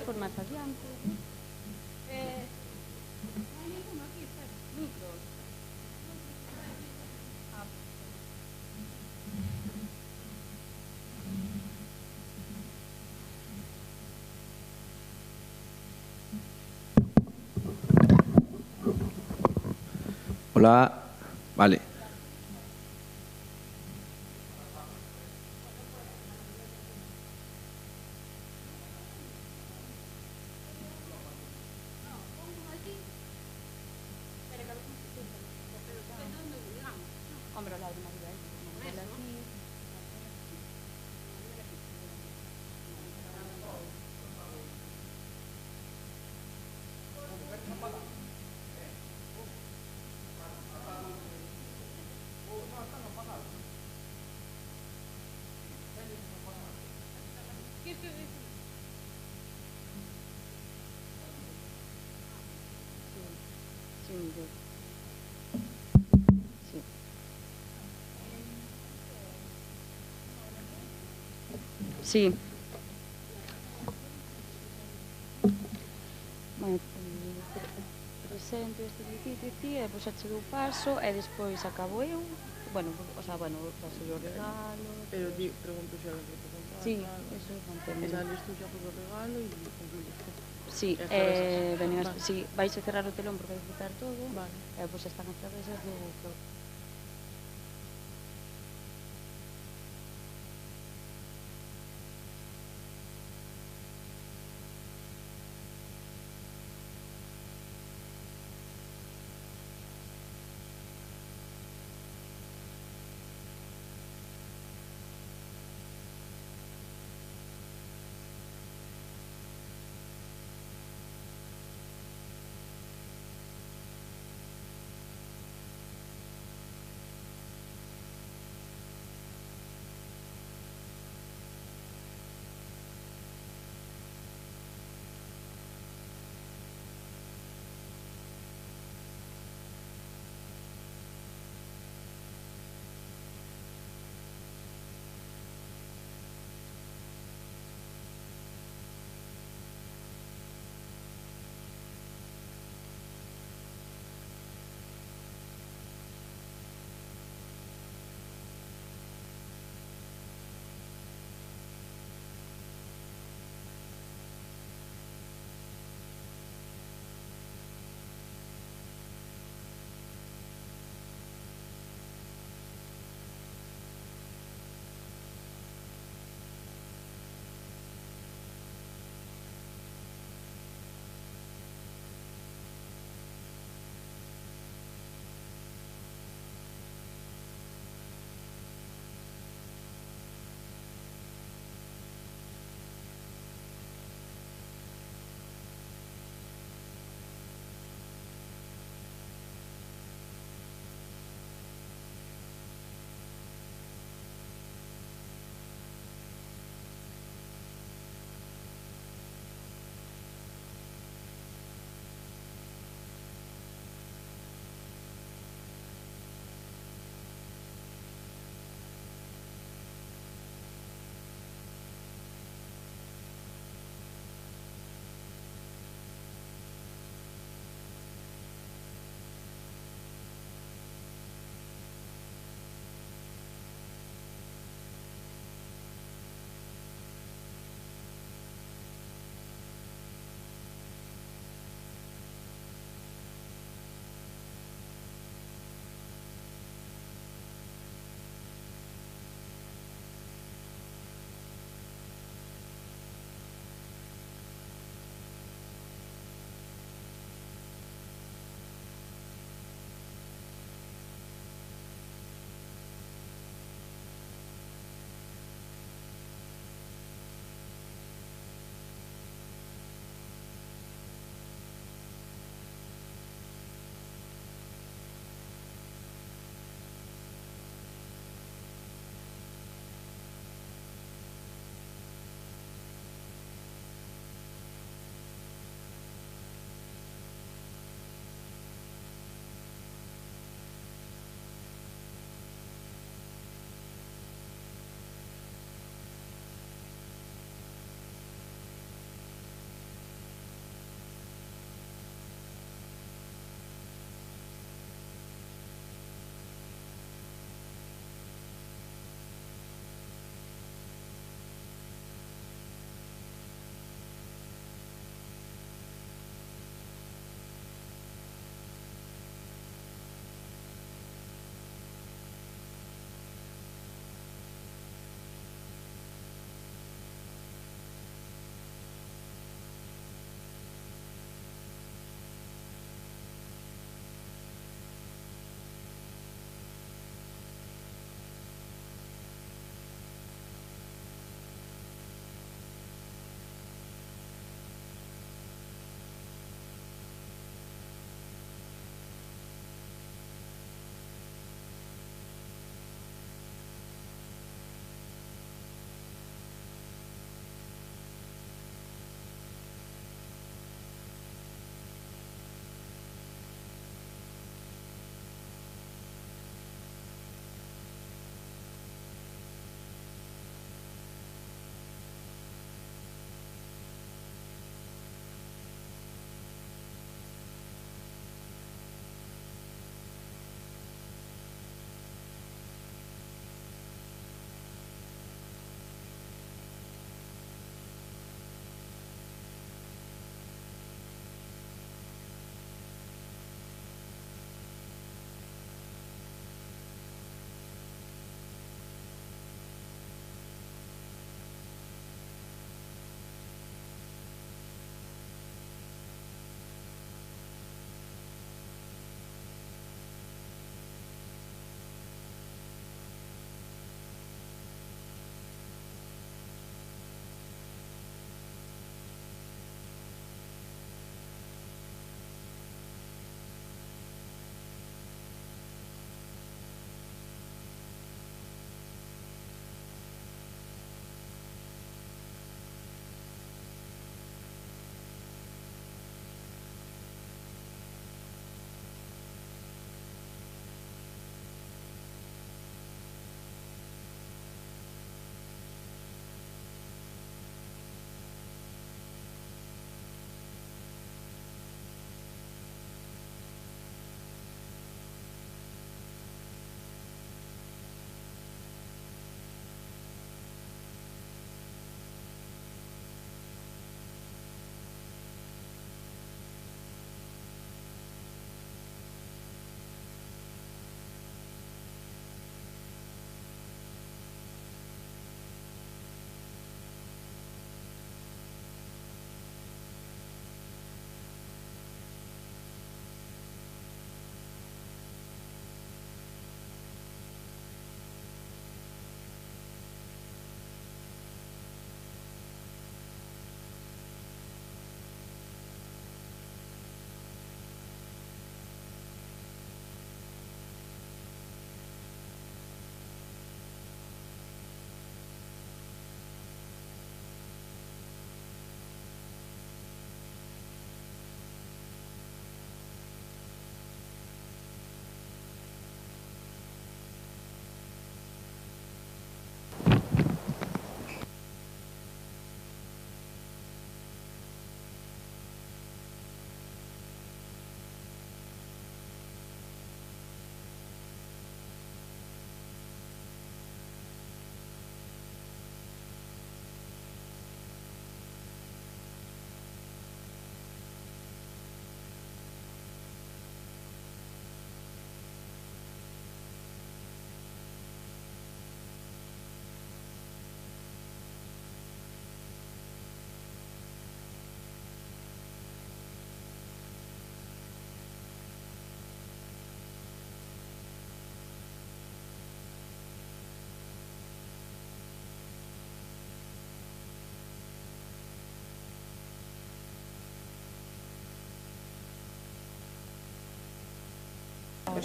por máis adiante. Non hai ninguno aquí, espera. Micros. Hola. Vale. Hombre, la de María, Manuel aquí. Sí, yo. Sí. Sí. Bueno, presento este ti, e depois xa che dou paso, e despois acabo eu. Bueno, o sea, paso o regalo. Pero pregunto xa que te contar. Sí, eso mantendo. E sales tú xa polo regalo e concluyes tú. Sí, sí, vais a cerrar o telón porque vai quitar todo. Vale. E pois están as travesas do...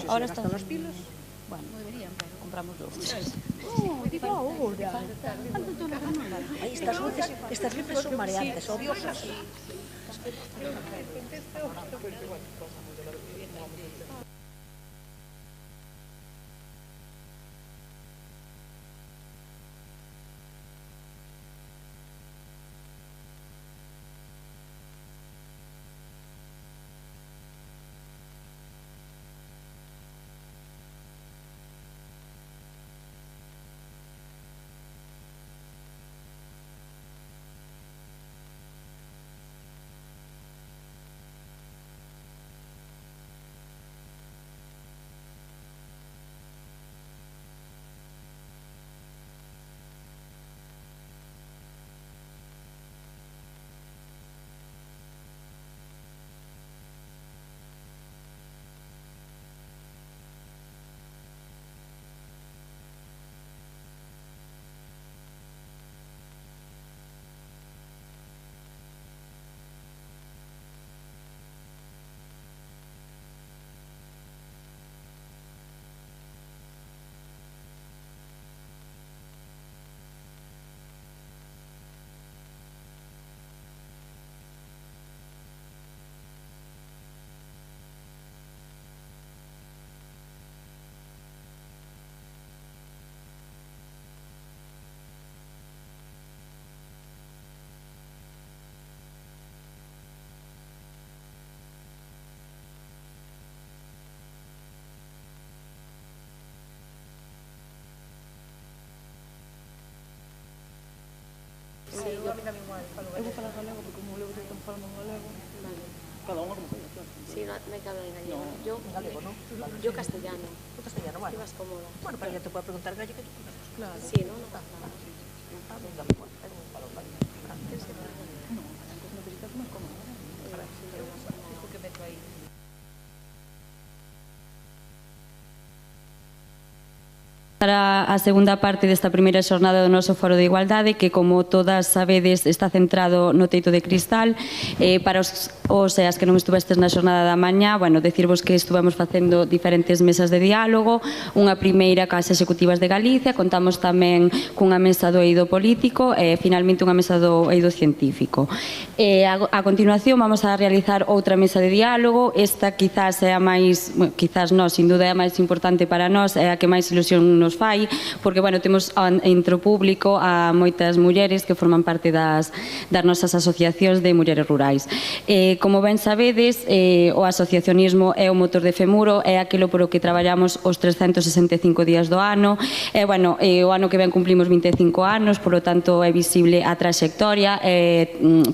ahora están los pilos. Bueno, compramos dos. Ay, estas luces son mareantes, odiosas. Sí, eu a mí tamén igual. Eu vou falar galego porque como levo están falando en galego. Cada unha como queira, claro. Sí, no hay que hablar en gallego. Yo, Galego, ¿no? yo castellano. Tú castellano, Si bueno. vas cómoda. Bueno, pero ya te puedo preguntar gallego que tú conoces. Claro. Sí, ¿no? No pasa nada. Ah, venga, bueno, tengo un palo para Necesitas máis cómodo, ¿no? Isto que meto aí. Para a segunda parte desta primeira xornada do noso Foro de Igualdade, que como todas sabedes está centrado no teito de cristal. Para os e as que non estuvestes na xornada da mañá, bueno, decirvos que estuvemos facendo diferentes mesas de diálogo, unha primeira cas executivas de Galicia, contamos tamén cunha mesa do eido político e finalmente unha mesa do eido científico. A continuación vamos a realizar outra mesa de diálogo. Esta quizás é a máis, quizás non, sin dúda é a máis importante para nós, é a que máis ilusión nos fai, porque, bueno, temos entre o público a moitas mulleres que forman parte das nosas asociacións de mulleres rurais. Como ben sabedes, o asociacionismo é o motor de Femuro, é aquilo por o que traballamos os 365 días do ano, e, bueno, o ano que ven cumplimos 25 anos, polo tanto é visible a traxectoria,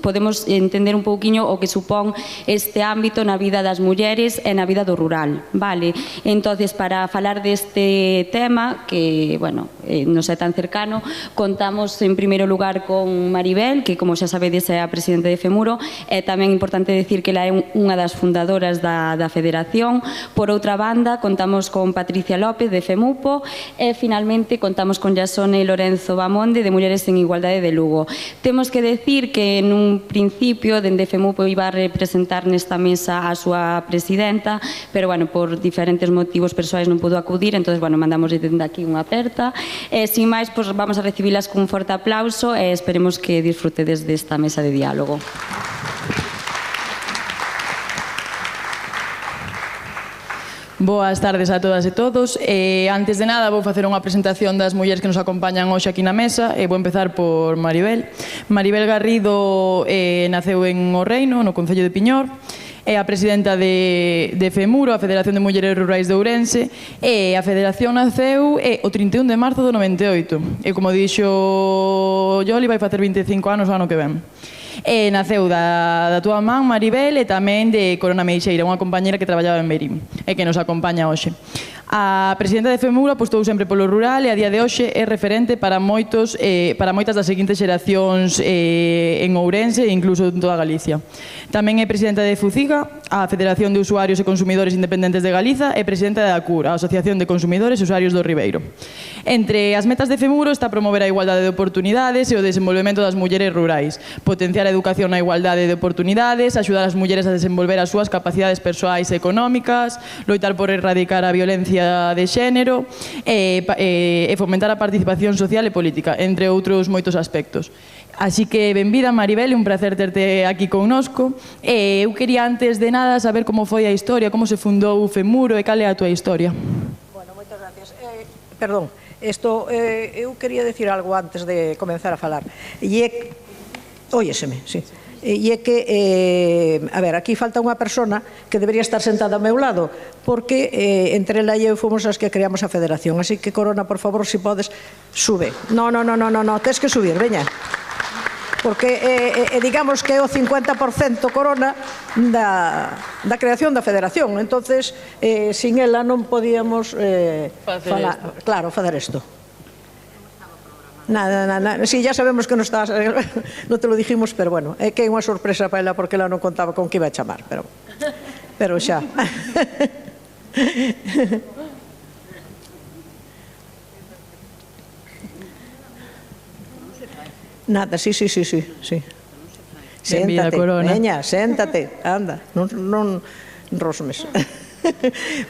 podemos entender un pouquiño o que supón este ámbito na vida das mulleres e na vida do rural, vale? Entonces, para falar deste tema, que, bueno, non é tan cercano, contamos en primeiro lugar con Maribel, que, como xa sabedes, é a presidenta de Femuro, e tamén é importante decir que ela é unha das fundadoras da federación. Por outra banda, contamos con Patricia López, de Femupo, e, finalmente, contamos con Yasone Lorenzo Bamonde, de Mulleres en Igualdade de Lugo. Temos que decir que, nun principio, dende Femupo iba a representar nesta mesa a súa presidenta, pero, bueno, por diferentes motivos persoais non pudo acudir, entón, bueno, mandamos dende aquí unha aperta. Sin máis, pois, vamos a recibilas cun forte aplauso e esperemos que disfrutedes desta mesa de diálogo. Boas tardes a todas e todos. Antes de nada, vou facer unha presentación das mulleres que nos acompañan hoxe aquí na mesa. Vou empezar por Maribel. Maribel Garrido naceu en O Reino, no Concello de Piñor. É a presidenta de Femuro, a Federación de Mulleres Rurais de Ourense, e a federación naceu o 31 de marzo do 98. E, como dixo Yoli, vai facer 25 anos o ano que ven. Naceu da túa man, Maribel, e tamén de Corona Meixeira, unha compañera que traballaba en Berín e que nos acompaña hoxe. A presidenta de FEMUR apostou sempre polo rural e a día de hoxe é referente para moitas das seguintes xeracións en Ourense e incluso en toda Galicia. Tamén é presidenta de FUCIGA, a Federación de Usuarios e Consumidores Independentes de Galiza, e presidenta da ACUR, a Asociación de Consumidores e Usuarios do Ribeiro. Entre as metas de FEMURO está promover a igualdade de oportunidades e o desenvolvemento das mulleres rurais, potenciar a educación na igualdade de oportunidades, axudar as mulleres a desenvolver as súas capacidades persoais e económicas, loitar por erradicar a violencia de xénero e fomentar a participación social e política, entre outros moitos aspectos. Así que, benvida, Maribel, un placer terte aquí connosco. Eu quería, antes de nada, saber como foi a historia, como se fundou o FEMURO e cal é a túa historia. Bueno, moitas gracias. Perdón, eu quería decir algo antes de comenzar a falar. Óyeseme, sí. E é que, a ver, aquí falta unha persona que debería estar sentada ao meu lado, porque entre ela e eu fomos as que creamos a federación. Así que, Corona, por favor, se podes, sube. No, tens que subir, veña. Porque digamos que é o 50% Corona da creación da federación. Entonces, sin ela non podíamos facer isto. Nada, sí, ya sabemos que non estás, non te lo dijimos, pero bueno, é que é unha sorpresa para ela porque ela non contaba con que iba a chamar, pero xa. Nada, sí. Séntate, veña, séntate, anda, non rosmes.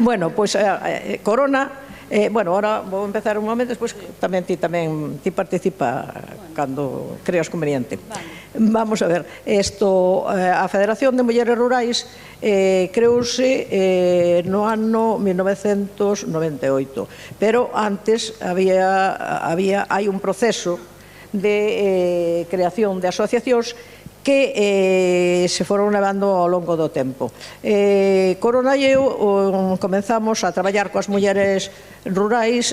Bueno, pois, Corona... Bueno, ahora vou empezar un momento, despois tamén ti participa cando creas conveniente. Vamos a ver, a Federación de Mulleres Rurais creouse no ano 1998, pero antes hai un proceso de creación de asociacións que se foron levando ao longo do tempo. Corona e eu comenzamos a traballar coas mulleres rurais,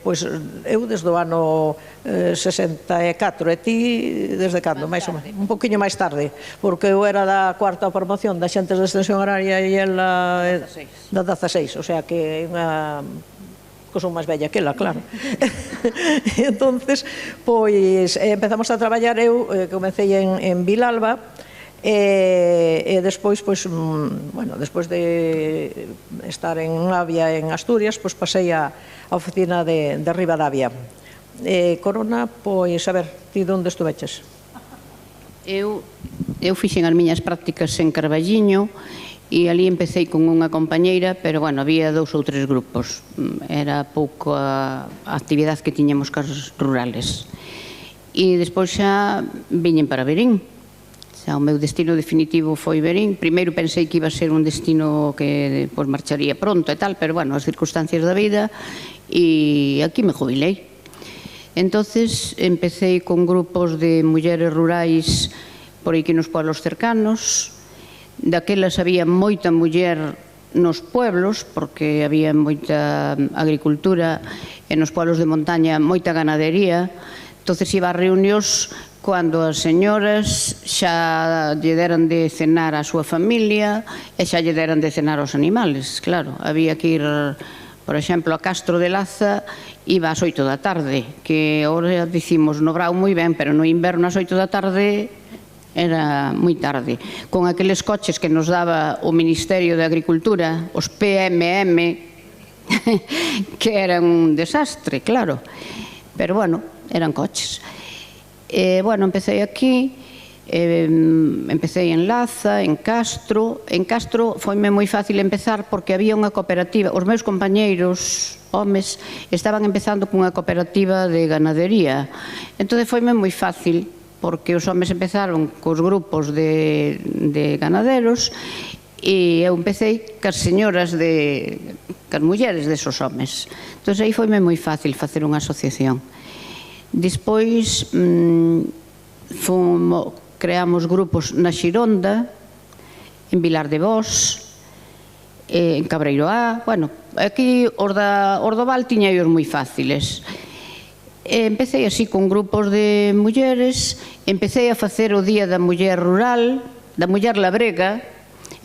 pois eu desde o ano 64, e ti desde cando? Un poquinho máis tarde, porque eu era da cuarta promoción da xentes de extensión horaria e ela da 16, o sea que é unha... que son máis bella que ela, claro. Entonces, pois, empezamos a traballar, eu comecei en Vilalba, e despois, pois, bueno, despois de estar en Navia, en Asturias, pois pasei á oficina de Ribadavia. Corona, pois, a ver, ti onde estuveches? Eu fixen as miñas prácticas en Carballiño, e ali empecé con unha compañeira, pero, bueno, había 2 ou 3 grupos. Era pouco a actividade que tiñamos cas rurales. E despois xa viñen para Verín. Xa o meu destino definitivo foi Verín. Primeiro pensei que iba a ser un destino que marcharía pronto e tal, pero, bueno, as circunstancias da vida, e aquí me jubilei. Entonces empecé con grupos de mulleres rurais por aquí nos pueblos cercanos. Daquelas había moita muller nos pueblos, porque había moita agricultura, e nos pueblos de montaña moita ganadería. Entonces iba a reunións cando as señoras xa lle deran de cenar á súa familia e xa lle deran de cenar aos animales. Claro, había que ir, por exemplo, a Castro de Laza, iba ás 8 da tarde, que ahora dicimos no brao moi ben, pero no inverno ás 8 da tarde era moi tarde, con aqueles coches que nos daba o Ministerio de Agricultura, os PMM, que eran un desastre, claro, pero, bueno, eran coches. Bueno, empecé aquí, empecé en Laza, en Castro. En Castro foime moi fácil empezar porque había unha cooperativa, os meus compañeiros homes estaban empezando cunha cooperativa de ganadería, entón foime moi fácil, porque os homes empezaron cos grupos de ganaderos e eu empecé cas señoras cas mulleres desos homes. Entón aí foime moi fácil facer unha asociación. Despois creamos grupos na Xironda, en Vilar de Bos, en Cabreiroá. Bueno, aquí os do Val tiñaos moi fáciles. Empecé así con grupos de mulleres, empecé a facer o Día da Muller Rural, da Muller Labrega,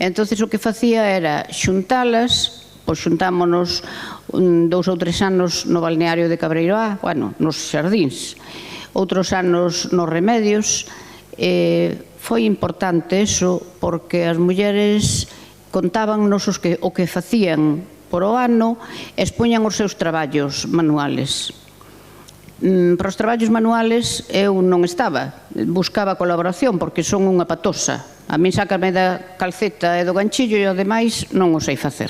entonces o que facía era xuntalas pois xuntámonos 2 ou 3 anos no balneario de Cabreiroá, bueno, nos xardíns, outros anos nos Remedios. Foi importante eso porque as mulleres contábannos o que facían por o ano e expuñan os seus traballos manuales. Para os traballos manuales eu non estaba, buscaba colaboración porque son unha patosa. A min sácame da calceta e do ganchillo e ademais non o sei facer,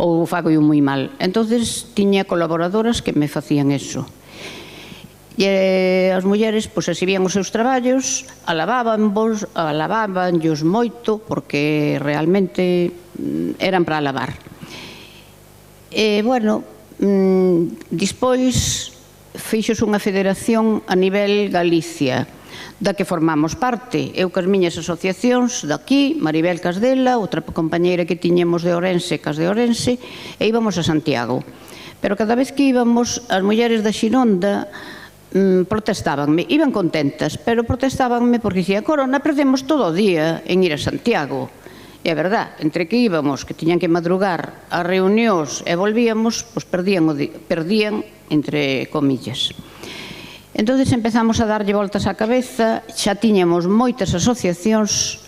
ou fago eu moi mal. Entonces tiña colaboradoras que me facían eso. E as mulleres pois exhibían os seus traballos, alababanllos moito porque realmente eran para alabar. E, bueno, despois fixos unha federación a nivel Galicia, da que formamos parte. Eu cas miñas asociacións daqui, Maribel Casdela, outra compañeira que tiñemos de Ourense, Cas de Ourense, e íbamos a Santiago. Pero cada vez que íbamos, as mulleres da Xironda protestábanme, iban contentas, pero protestábanme porque dicía, Corona, perdemos todo o día en ir a Santiago. E é verdad, entre que íbamos, que tiñan que madrugar a reunións e volvíamos, pois perdían, entre comillas. Entón empezamos a darlle voltas á cabeza, xa tiñamos moitas asociacións,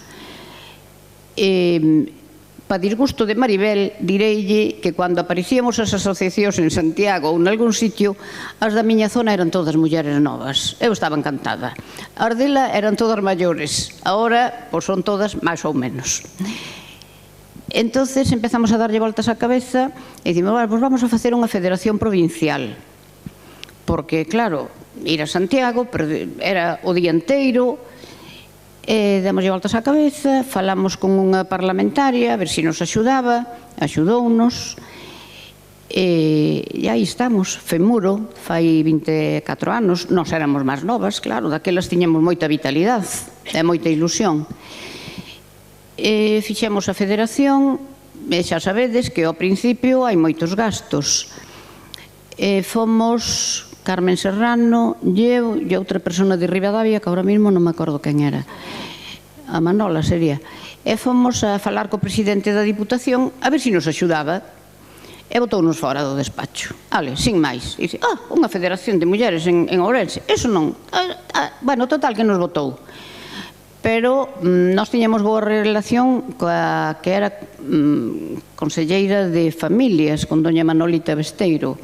para disgusto de Maribel, direille que cando aparecíamos as asociacións en Santiago ou nalgún sitio, as da miña zona eran todas mulleres novas. Eu estaba encantada. As dela eran todas maiores. Agora, pois son todas máis ou menos. Entón empezamos a darlle voltas á cabeza e dicimos, pois vamos a facer unha federación provincial. Porque, claro, ir a Santiago era o día inteiro, demos voltas á cabeza, falamos con unha parlamentaria, a ver se nos axudaba, axudounos, e aí estamos, Femuro, fai 24 anos, nós éramos máis novas, claro, daquelas tiñamos moita vitalidade e moita ilusión. Fixemos a federación, e xa sabedes que ao principio hai moitos gastos. Fomos Carmen Serrano, eu e outra persona de Ribadavia, que ahora mesmo non me acordo quen era, a Manola sería, e fomos a falar co presidente da Diputación a ver se nos axudaba, e botounos fora do despacho, ale, sin máis, e dice, unha federación de mulleres en Ourense, eso non, bueno, total que nos botou, pero nós tiñamos boa relación coa que era conselleira de familias, con doña Manolita Besteiro.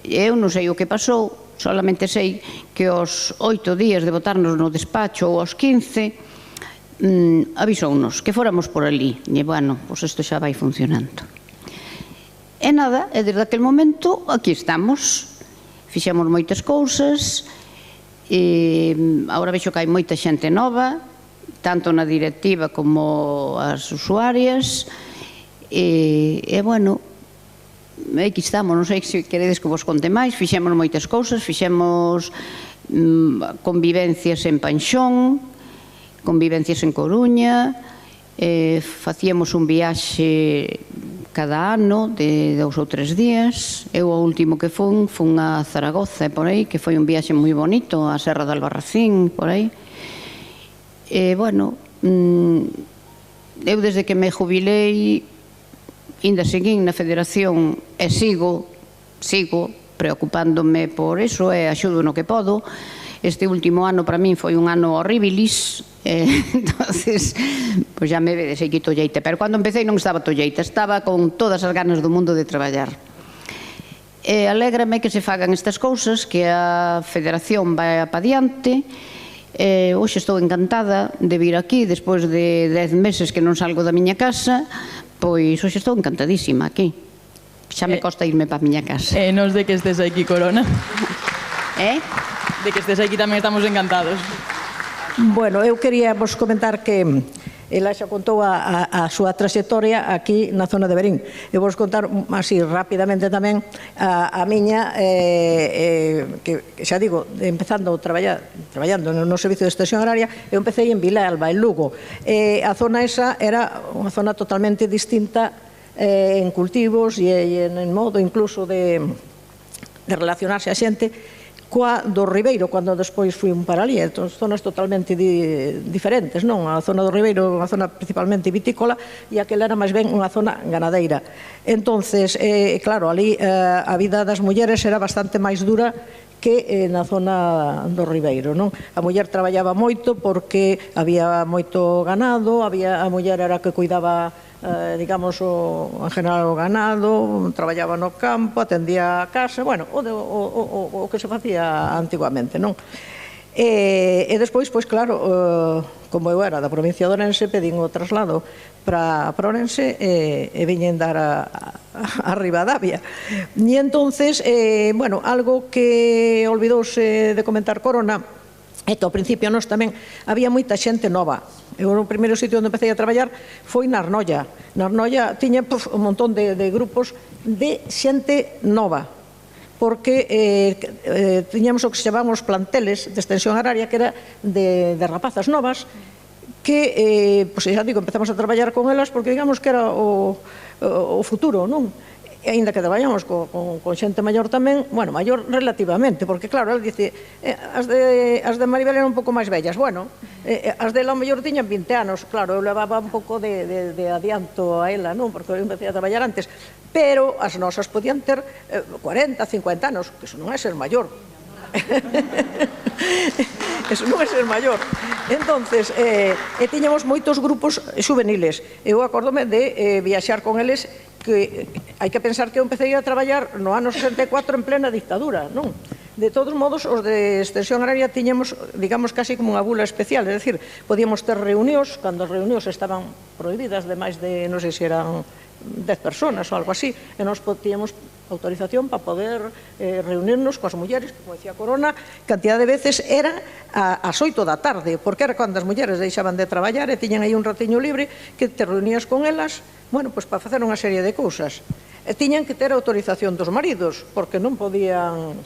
Eu non sei o que pasou, solamente sei que aos 8 días de botarnos no despacho ou aos 15 avisounos que fóramos por ali. E, bueno, pois isto xa vai funcionando. E nada, e desde aquel momento aquí estamos. Fixemos moitas cousas, e agora vexo que hai moita xente nova, tanto na directiva como as usuarias, e, bueno, aquí estamos, non sei se queredes que vos conte máis, fixemos moitas cousas, fixemos convivencias en Panxón, convivencias en Coruña, facíamos un viaxe cada ano de 2 ou 3 días. Eu o último que fun a Zaragoza e por aí, que foi un viaxe moi bonito, a Serra de Albarracín, por aí. E, bueno, eu desde que me jubilei ainda seguín na federación e sigo preocupándome por eso e axudo no que podo. Este último ano para min foi un ano horribilis, entonces, pois xa me vedes, aquí tolleita, pero cando empecé non estaba tolleita, estaba con todas as ganas do mundo de traballar. Alégrame que se fagan estas cousas, que a federación vai pa diante. Hoxe estou encantada de vir aquí, despois de 10 meses que non salgo da miña casa. Pois hoxe estou encantadísima aquí. Xa me costa irme para a miña casa. E nos de que estés aquí, Corona. De que estés aquí tamén estamos encantados. Bueno, eu quería vos comentar que ela xa contou a súa traxectoria aquí na zona de Verín. Eu vos contar así rapidamente tamén a miña, que xa digo, empezando traballando no Servicio de Extensión Agraria, eu empecé en Vilalba, en Lugo. A zona esa era unha zona totalmente distinta en cultivos e en modo incluso de relacionarse a xente coa do Ribeiro, cando despois fui para ali, entón, zonas totalmente diferentes, non? A zona do Ribeiro, unha zona principalmente vitícola, e aquela era máis ben unha zona ganadeira. Entonces, claro, ali a vida das mulleres era bastante máis dura que na zona do Ribeiro, non? A muller traballaba moito porque había moito ganado, a muller era que cuidaba, digamos, en general o ganado, traballaba no campo, atendía a casa, bueno, o que se facía antiguamente, non? E despois, pois claro, como eu era da provincia de Ourense, pedín o traslado para Ourense e viñen dar a Ribadavia. E entonces, bueno, algo que olvidouse de comentar Corona é que ao principio nós tamén había moita xente nova. Eu o primeiro sitio onde empecé a traballar foi na Arnoia. Na Arnoia tiña un montón de grupos de xente nova, porque tiñamos o que se chamaban os planteles de extensión agraria, que era de rapazas novas, que, pois xa digo, empezamos a traballar con elas porque digamos que era o futuro, non? E aínda que traballamos con xente maior tamén, bueno, maior relativamente, porque claro, ela dice, as de Maribel eran un pouco máis vellas, bueno, as dela ao mellor tiñan 20 anos, claro, eu levaba un pouco de adianto a ela, non? Porque eu empecé a traballar antes, pero as nosas podían ter 40, 50 anos, que iso non é ser maior. Eso non é ser maior. Entonces, tiñamos moitos grupos juveniles. Eu acórdome de viaxar con eles, que hai que pensar que eu empecé a traballar no ano 64 en plena dictadura, non? De todos modos, os de extensión agraria tiñamos, digamos, casi como unha bula especial, é dicir, podíamos ter reunións, cando as reunións estaban prohibidas de máis de, non sei se eran 10 personas ou algo así, e nós tíamos autorización para poder reunirnos coas mulleres, como decía Corona, cantidad de veces era ás 8 da tarde, porque era cando as mulleres deixaban de traballar e tiñan aí un ratiño libre que te reunías con elas, bueno, pois para facer unha serie de cousas. E tiñan que ter autorización dos maridos, porque non podían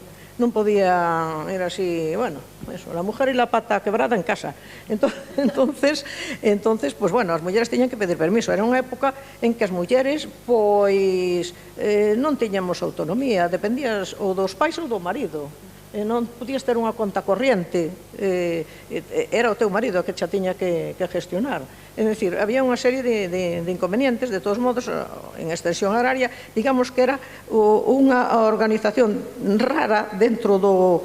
ir así, bueno, eso, la mujer y la pata quebrada en casa. Entonces, pues bueno, as mulleres tiñan que pedir permiso. Era unha época en que as mulleres, pois, non tiñamos autonomía, dependías ou dos pais ou do marido. Non podías ter unha conta corriente, era o teu marido que xa tiña que gestionar. É dicir, había unha serie de inconvenientes. De todos modos, en extensión agraria, digamos que era unha organización rara dentro do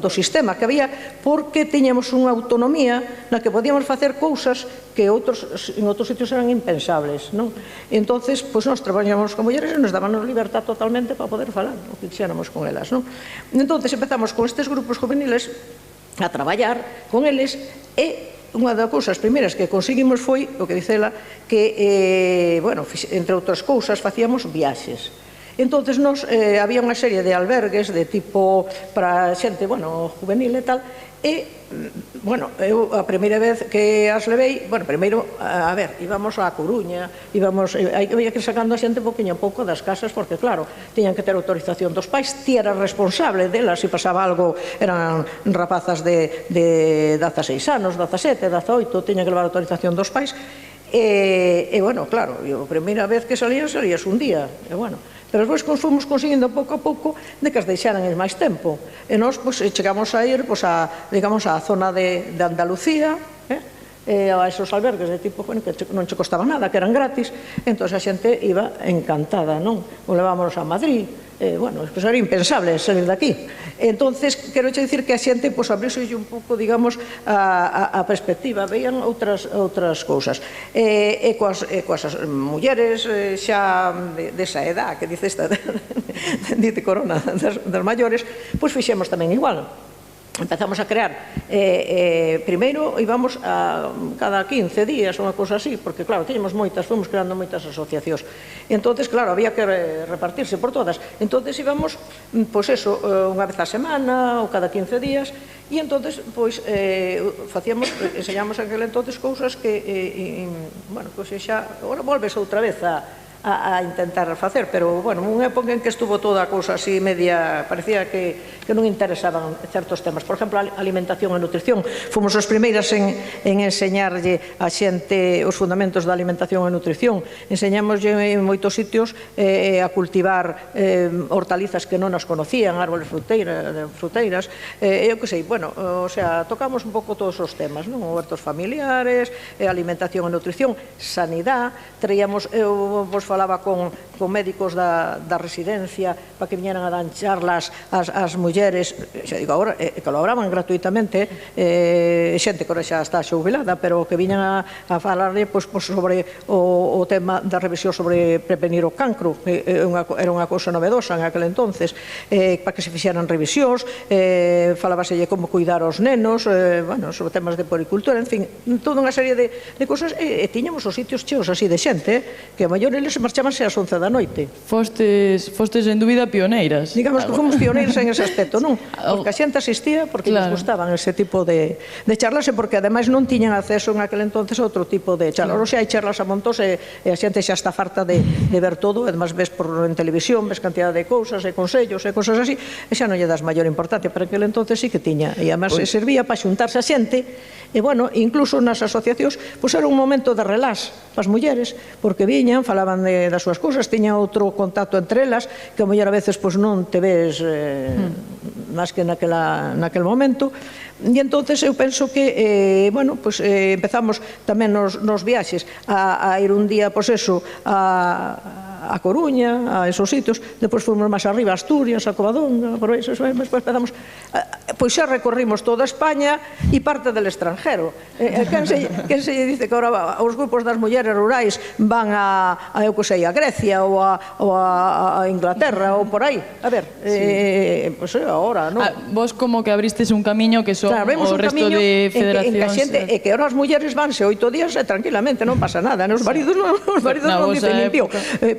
sistema que había, porque tiñamos unha autonomía na que podíamos facer cousas que en outros sitios eran impensables, non? Entonces, pois nós traballamos con mulleres e nos dábanos libertad totalmente para poder falar o que quixéramos con elas, non? Entonces empezamos con estes grupos juveniles a traballar con eles e unha das cousas primeiras que conseguimos foi, o que dice ela, que, bueno, entre outras cousas, facíamos viaxes. Entonces, había unha serie de albergues de tipo para xente, bueno, juvenil e tal, e, bueno, eu a primeira vez que as levei, bueno, primeiro, a ver, íbamos á Coruña, había que ir sacando a xente poquinho a pouco das casas, porque claro, tiñan que ter autorización dos pais, ti era responsable delas, se pasaba algo, eran rapazas de 16 anos, 17, 18, tiñan que levar autorización dos pais, e, bueno, claro, a primeira vez que salías un día, e, bueno, pero despois fomos conseguindo pouco a pouco de que as deixaran en máis tempo. E nós chegamos a ir, digamos, á zona de Andalucía, a esos albergues de tipo, bueno, que non che costaba nada, que eran gratis, entón a xente iba encantada, non? O levámonos a Madrid, bueno, era impensable salir de aquí. Entonces, quero che dicir que a xente abriuse un pouco, digamos, a perspectiva, veían outras cousas. E coas mulleres xa desa edad, que dice esta, dite Corona, das maiores, pois fixemos tamén igual. Empezamos a crear, primeiro íbamos a cada 15 días, unha cousa así, porque claro, tiñamos moitas, fomos creando moitas asociacións. E entonces, claro, había que repartirse por todas. Entonces íbamos, pois eso, unha vez a semana ou cada 15 días, e entonces, pois, enseñamos aquel entonces cousas que, bueno, pois xa, agora volves outra vez a a intentar facer, pero, bueno, unha época en que estuvo toda a cousa así media, parecía que non interesaban certos temas. Por exemplo, a alimentación e nutrición. Fomos as primeiras en enseñarlle a xente os fundamentos da alimentación e nutrición. Enseñámoslle en moitos sitios a cultivar hortalizas que non as conocían, árboles fruteiras, eu que sei, bueno, o sea, tocamos un pouco todos os temas, non? Huertos familiares, alimentación e nutrición, sanidade, traíamos, eu vos falaba con médicos da residencia para que viñeran a dar charlas ás mulleres, xa digo agora, que colaboraban gratuitamente, xente que xa está xubilada, pero que viñan a falarle sobre o tema da revisión sobre prevenir o cancro, que era unha cousa novedosa en aquel entonces, para que se fixeran revisións, falábaselle como cuidar os nenos, bueno, sobre temas de puericultura, en fin, toda unha serie de cousas, e tiñamos os sitios cheos así de xente, que a maior eles marchábanse ás 11 da noite. Fostes, en dúbida, pioneiras. Digamos que fomos pioneiros en ese aspecto, non? Porque a xente asistía porque les gustaban ese tipo de charlas, e porque ademais non tiñan acceso en aquel entonces a outro tipo de charlas. Ahora xa hai charlas a montos e a xente xa está farta de ver todo, e además ves en televisión, ves cantidad de cousas e consellos e cosas así, e xa non lle das maior importancia, pero aquel entonces sí que tiña, e además servía para xuntarse a xente, e, bueno, incluso nas asociacións, pois era un momento de relax para as mulleres, porque viñan, falaban das súas cousas, tiña outro contacto entre elas, que a mellor a veces non te ves máis que naquel momento. E entonces eu penso que, bueno, pues empezamos tamén nos viaxes a ir un día, pois eso, a Coruña, a esos sitios, depois fomos máis arriba a Asturias, a Covadonga, por aí, despois empezamos, pois xa recorrimos toda España e parte del extranjero. Quen se lle dice que agora os grupos das mulleres rurais van eu que sei, a Grecia ou a Inglaterra ou por aí? A ver, pois agora, non? Vos como que abristes un camiño que son o resto de federacións. E que ahora as mulleres vanse 8 días tranquilamente, non pasa nada. Os maridos non dicen limpio.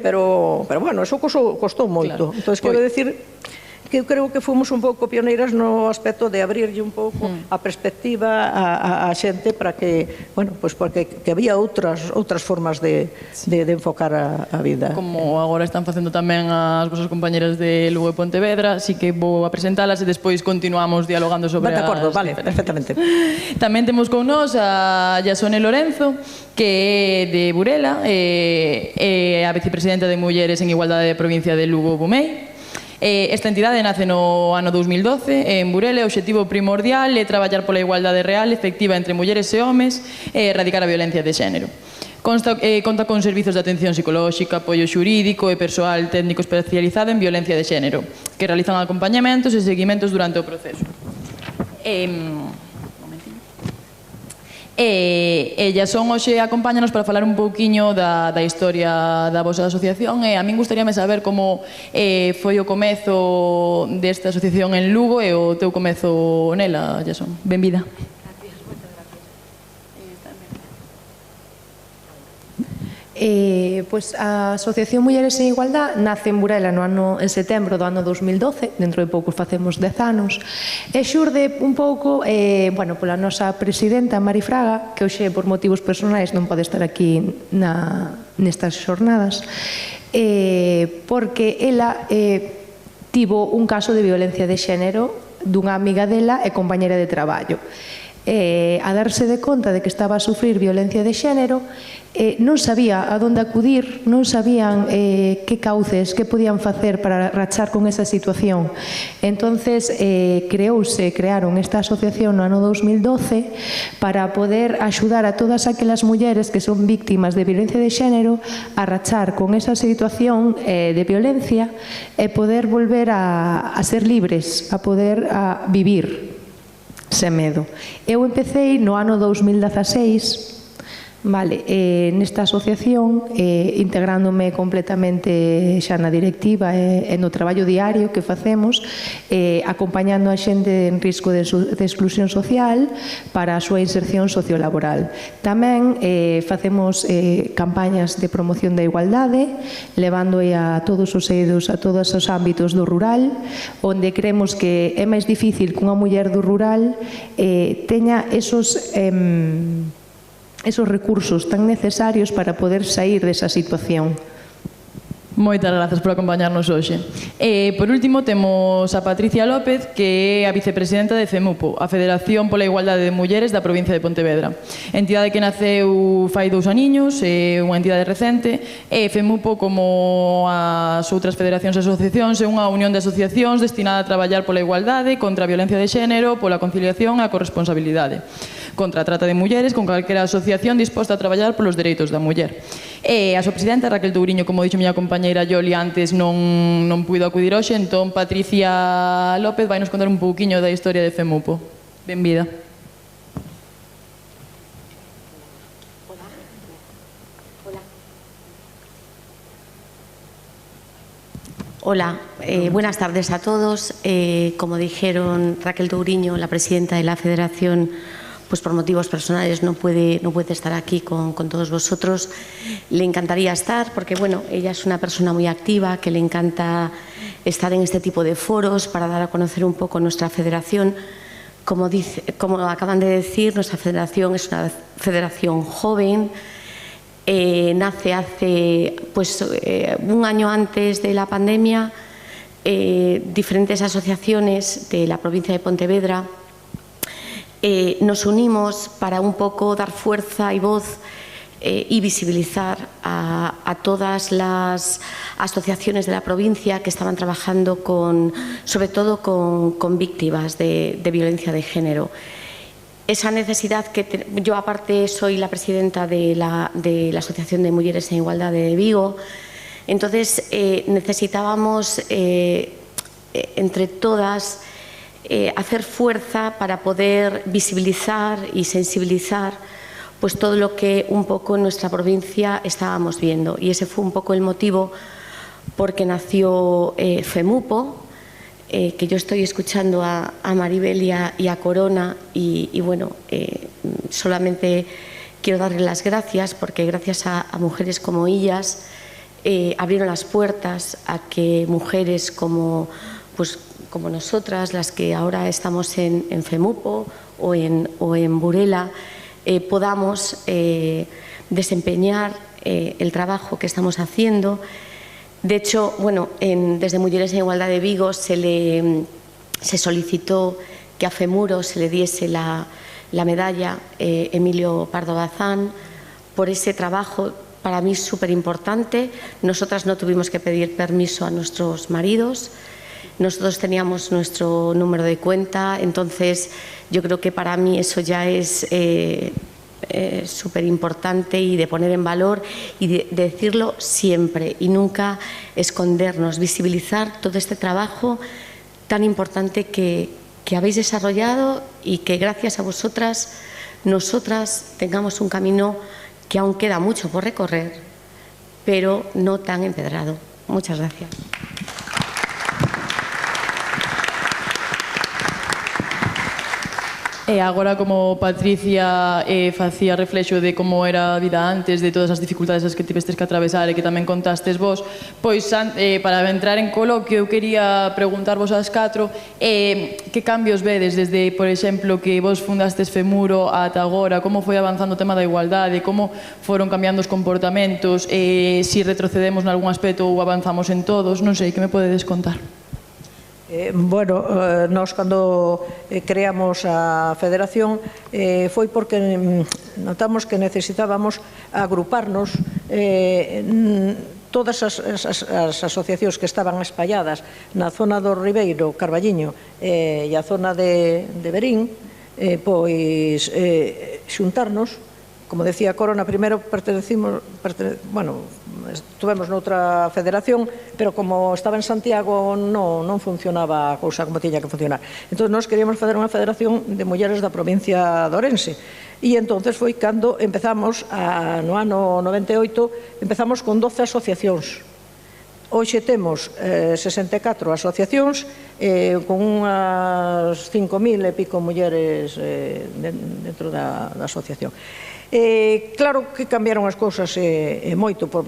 Pero, bueno, eso costou moito. Entón, quero decir que eu creo que fomos un pouco pioneiras no aspecto de abrirlle un pouco a perspectiva a xente para que, bueno, pois porque había outras formas de enfocar a vida. Como agora están facendo tamén as vosas compañeras de Lugo e Pontevedra, así que vou a presentalas e despois continuamos dialogando sobre De acordo, vale, perfectamente. Tamén temos con nós a Yasone Lorenzo, que é de Burela, é a vicepresidenta de Mulleres en Igualdade de Provincia de Lugo Bumei. Esta entidade nace no ano 2012 en Burela. O obxectivo primordial é traballar pola igualdade real efectiva entre mulleres e homes e erradicar a violencia de xénero. Conta con servizos de atención psicolóxica, apoio xurídico e persoal técnico especializado en violencia de xénero, que realizan acompañamentos e seguimentos durante o proceso. Ellas son hoxe acompáñanos para falar un pouquiño da historia da vosa asociación, e a min gustaríame saber como foi o comezo desta asociación en Lugo e o teu comezo nela, Yason. Benvida. Pois a Asociación Mulleres en Igualdade nace en Burela en setembro do ano 2012, dentro de pouco facemos 10 anos, e xurde un pouco pola nosa presidenta Mari Fraga, que hoxe por motivos personais non pode estar aquí nestas xornadas, porque ela tivo un caso de violencia de xénero dunha amiga dela e compañera de traballo. A darse de conta de que estaba a sufrir violencia de xénero, non sabía a onde acudir, non sabían que cauces, que podían facer para rachar con esa situación. Entonces crearon esta asociación no ano 2012 para poder axudar a todas aquelas mulleres que son víctimas de violencia de xénero a rachar con esa situación de violencia e poder volver a ser libres, a poder vivir sen medo. Eu empecé no ano 2016 nesta asociación, integrándome completamente xa na directiva e no traballo diario que facemos, acompañando a xente en risco de exclusión social para a súa inserción sociolaboral. Tamén facemos campañas de promoción da igualdade, levando a todos os eidos a todos os ámbitos do rural, onde creemos que é máis difícil que unha muller do rural teña esos recursos tan necesarios para poder sair desa situación. Moitas grazas por acompañarnos hoxe. Por último, temos a Patricia López, que é a vicepresidenta de FEMUPO, a Federación pola Igualdade de Mulleres da provincia de Pontevedra. Entidade que naceu fai 2 aniños, é unha entidade recente, e FEMUPO, como as outras federacións e asociacións, é unha unión de asociacións destinada a traballar pola igualdade, contra a violencia de xénero, pola conciliación e a corresponsabilidade, contra a trata de mulleres, con calquera asociación disposta a traballar polos dereitos da muller. E a súa presidenta, Raquel Touriño, como dixo miña compañeira Yoli antes, non puido acudir hoxe, entón Patricia López vai nos contar un pouquiño da historia de FEMUPO. Benvida. Hola, buenas tardes a todos. Como dijeron, Raquel Touriño, la presidenta de la Federación, pues por motivos personales no puede estar aquí con todos vosotros. Le encantaría estar porque, bueno, ella es una persona muy activa, que le encanta estar en este tipo de foros para dar a conocer un poco nuestra federación. Como acaban de decir, nuestra federación es una federación joven. Nace hace un año antes de la pandemia. Diferentes asociaciones de la provincia de Pontevedra nos unimos para un poco dar fuerza y voz y visibilizar a todas las asociaciones de la provincia que estaban trabajando sobre todo con víctimas de violencia de género. Esa necesidad que yo, aparte, soy la presidenta de la Asociación de Mujeres en Igualdad de Vigo, entonces necesitábamos entre todas hacer fuerza para poder visibilizar y sensibilizar pues todo lo que un poco en nuestra provincia estábamos viendo. Y ese fue un poco el motivo porque nació FEMUPO, que yo estoy escuchando a Maribel y a Corona y bueno, solamente quiero darle las gracias porque gracias a mujeres como ellas abrieron las puertas a que mujeres como nosotras, las que ahora estamos en FEMUPO o en Burela, podamos desempeñar el trabajo que estamos haciendo. De hecho, bueno, desde Mujeres en Igualdad de Vigo se solicitó que a FEMURO se le diese la medalla Emilio Pardo Bazán por ese trabajo para mí súper importante. Nosotras no tuvimos que pedir permiso a nuestros maridos. Nosotros teníamos nuestro número de cuenta, entonces yo creo que para mí eso ya es súper importante y de poner en valor y de decirlo siempre y nunca escondernos, visibilizar todo este trabajo tan importante que habéis desarrollado y que gracias a vosotras, nosotras tengamos un camino que aún queda mucho por recorrer, pero no tan empedrado. Muchas gracias. E agora, como Patricia facía reflexo de como era a vida antes, de todas as dificultades as que tivestes que atravesar e que tamén contastes vos, pois para entrar en coloquio eu quería preguntarvos ás catro que cambios vedes desde, por exemplo, que vos fundastes FEMURO ata agora, como foi avanzando o tema da igualdade, como foron cambiando os comportamentos, se retrocedemos nalgún aspecto ou avanzamos en todos, non sei, que me podedes contar? Bueno, nós cando creamos a federación foi porque notamos que necesitábamos agruparnos todas as asociacións que estaban espalladas na zona do Ribeiro, Carballiño e a zona de Verín, pois xuntarnos. Como decía Corona, primeiro estuvemos noutra federación, pero como estaba en Santiago non funcionaba a cousa como tiña que funcionar. Entón, nós queríamos fazer unha federación de mulleres da provincia de Ourense. E entonces foi cando empezamos, no ano 98, empezamos con 12 asociacións. Hoxe temos 64 asociacións con unhas 5.000 e pico mulleres dentro da asociación. Claro que cambiaron as cousas moito por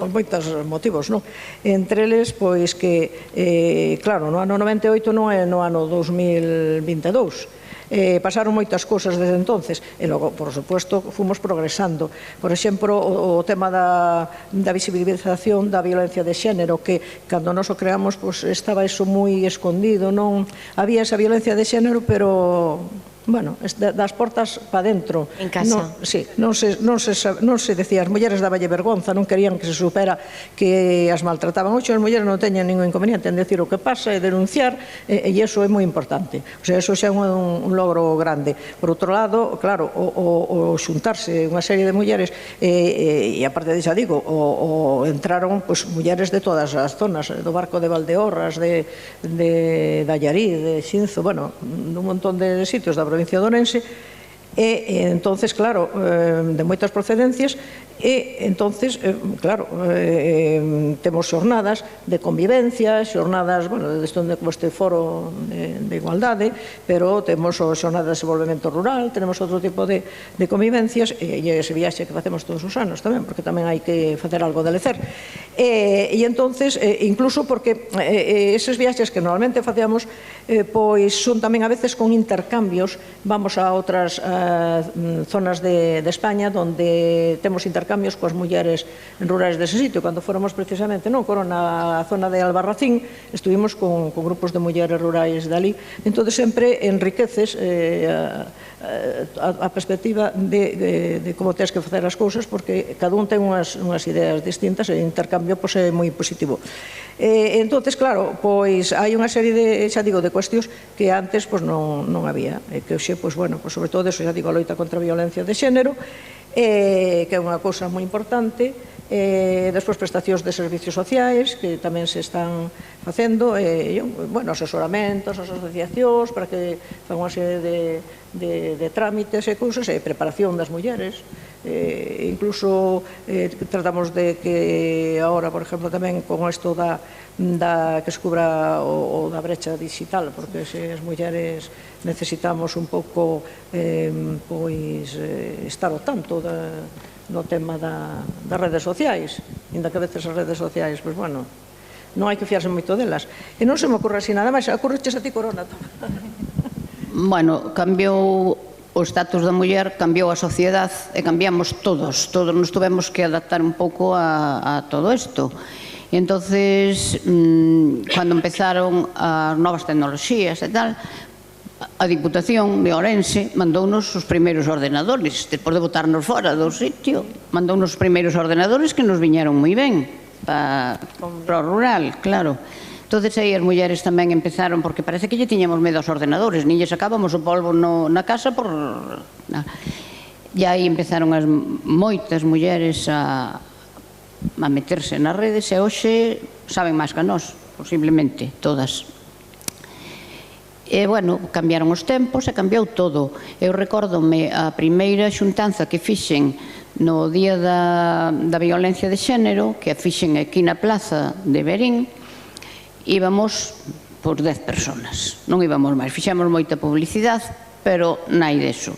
moitos motivos, non? Entre eles, pois que, claro, no ano 98 non é no ano 2022. Pasaron moitas cousas desde entonces e logo, por suposto, fomos progresando. Por exemplo, o tema da visibilización da violencia de xénero, que cando nos o creamos estaba eso moi escondido, non había esa violencia de xénero, pero bueno, das portas para dentro. En casa. Non se decía, as mulleres daballe vergonza, non querían que se supera que as maltrataban. Hoxe as mulleres non teñen ningún inconveniente en decir o que pasa e denunciar, e iso é moi importante. O sea, iso xa é un logro grande. Por outro lado, claro, o xuntarse unha serie de mulleres, e aparte de xa digo, entraron mulleres de todas as zonas, do Barco de Valdeorras, de Allariz, de Xinzo, bueno, dun montón de sitios da provincia de Ourense, e entonces, claro, de moitas procedencias, e entonces, claro, temos xornadas de convivencia, xornadas, bueno, desde onde como este foro de igualdade, pero temos xornadas de desenvolvemento rural, tenemos outro tipo de convivencias, e ese viaxe que facemos todos os anos tamén, porque tamén hai que facer algo de lecer. E entonces, incluso porque eses viaxes que normalmente facíamos, pois son tamén a veces con intercambios, vamos a outras zonas de España onde temos intercambios coas mulleres rurais dese sitio. Cando fóramos precisamente na zona de Albarracín, estuvimos con grupos de mulleres rurais dali. Entón sempre enriqueces a perspectiva de como tens que facer as cousas, porque cada un ten unhas ideas distintas e o intercambio é moi positivo. Entón, claro, pois hai unha serie de, xa digo, de cuestións que antes non había, e que hoxe, sobre todo, eso xa digo, a loita contra a violencia de xénero, que é unha cousa moi importante. Despois prestacións de servicios sociais que tamén se están facendo, asesoramentos, as asociacións para que fan unha serie de trámites e cousas, e preparación das mulleres. Incluso tratamos de que agora, por exemplo, tamén con isto que se cubra o da brecha digital, porque se as mulleres necesitamos un pouco estar ao tanto no tema das redes sociais, ainda que a veces as redes sociais, non hai que fiarse moito delas. E non se me ocurre así nada máis. Ocurreches a ti, Corona? Bueno, cambiou o estatus da muller, cambiou a sociedade e cambiamos todos nos tuvemos que adaptar un pouco a todo isto. E entonces, cando empezaron as novas tecnoloxías e tal, a Diputación de Ourense mandounos os primeiros ordenadores, despois de botarnos fora do sitio, mandounos os primeiros ordenadores que nos viñeron moi ben para o rural, claro. Entonces aí as mulleres tamén empezaron, porque parece que lle tiñamos medo aos ordenadores, nin lle sacábamos o polvo na casa por... E aí empezaron moitas mulleres a meterse nas redes, e hoxe saben máis que nós, posiblemente, todas. E, cambiaron os tempos e cambiou todo. Eu recórdome a primeira xuntanza que fixen no Día da Violencia de Xénero, que a fixen aquí na plaza de Verín. Íbamos por 10 personas, non íbamos máis, fixemos moita publicidade, pero nai deso.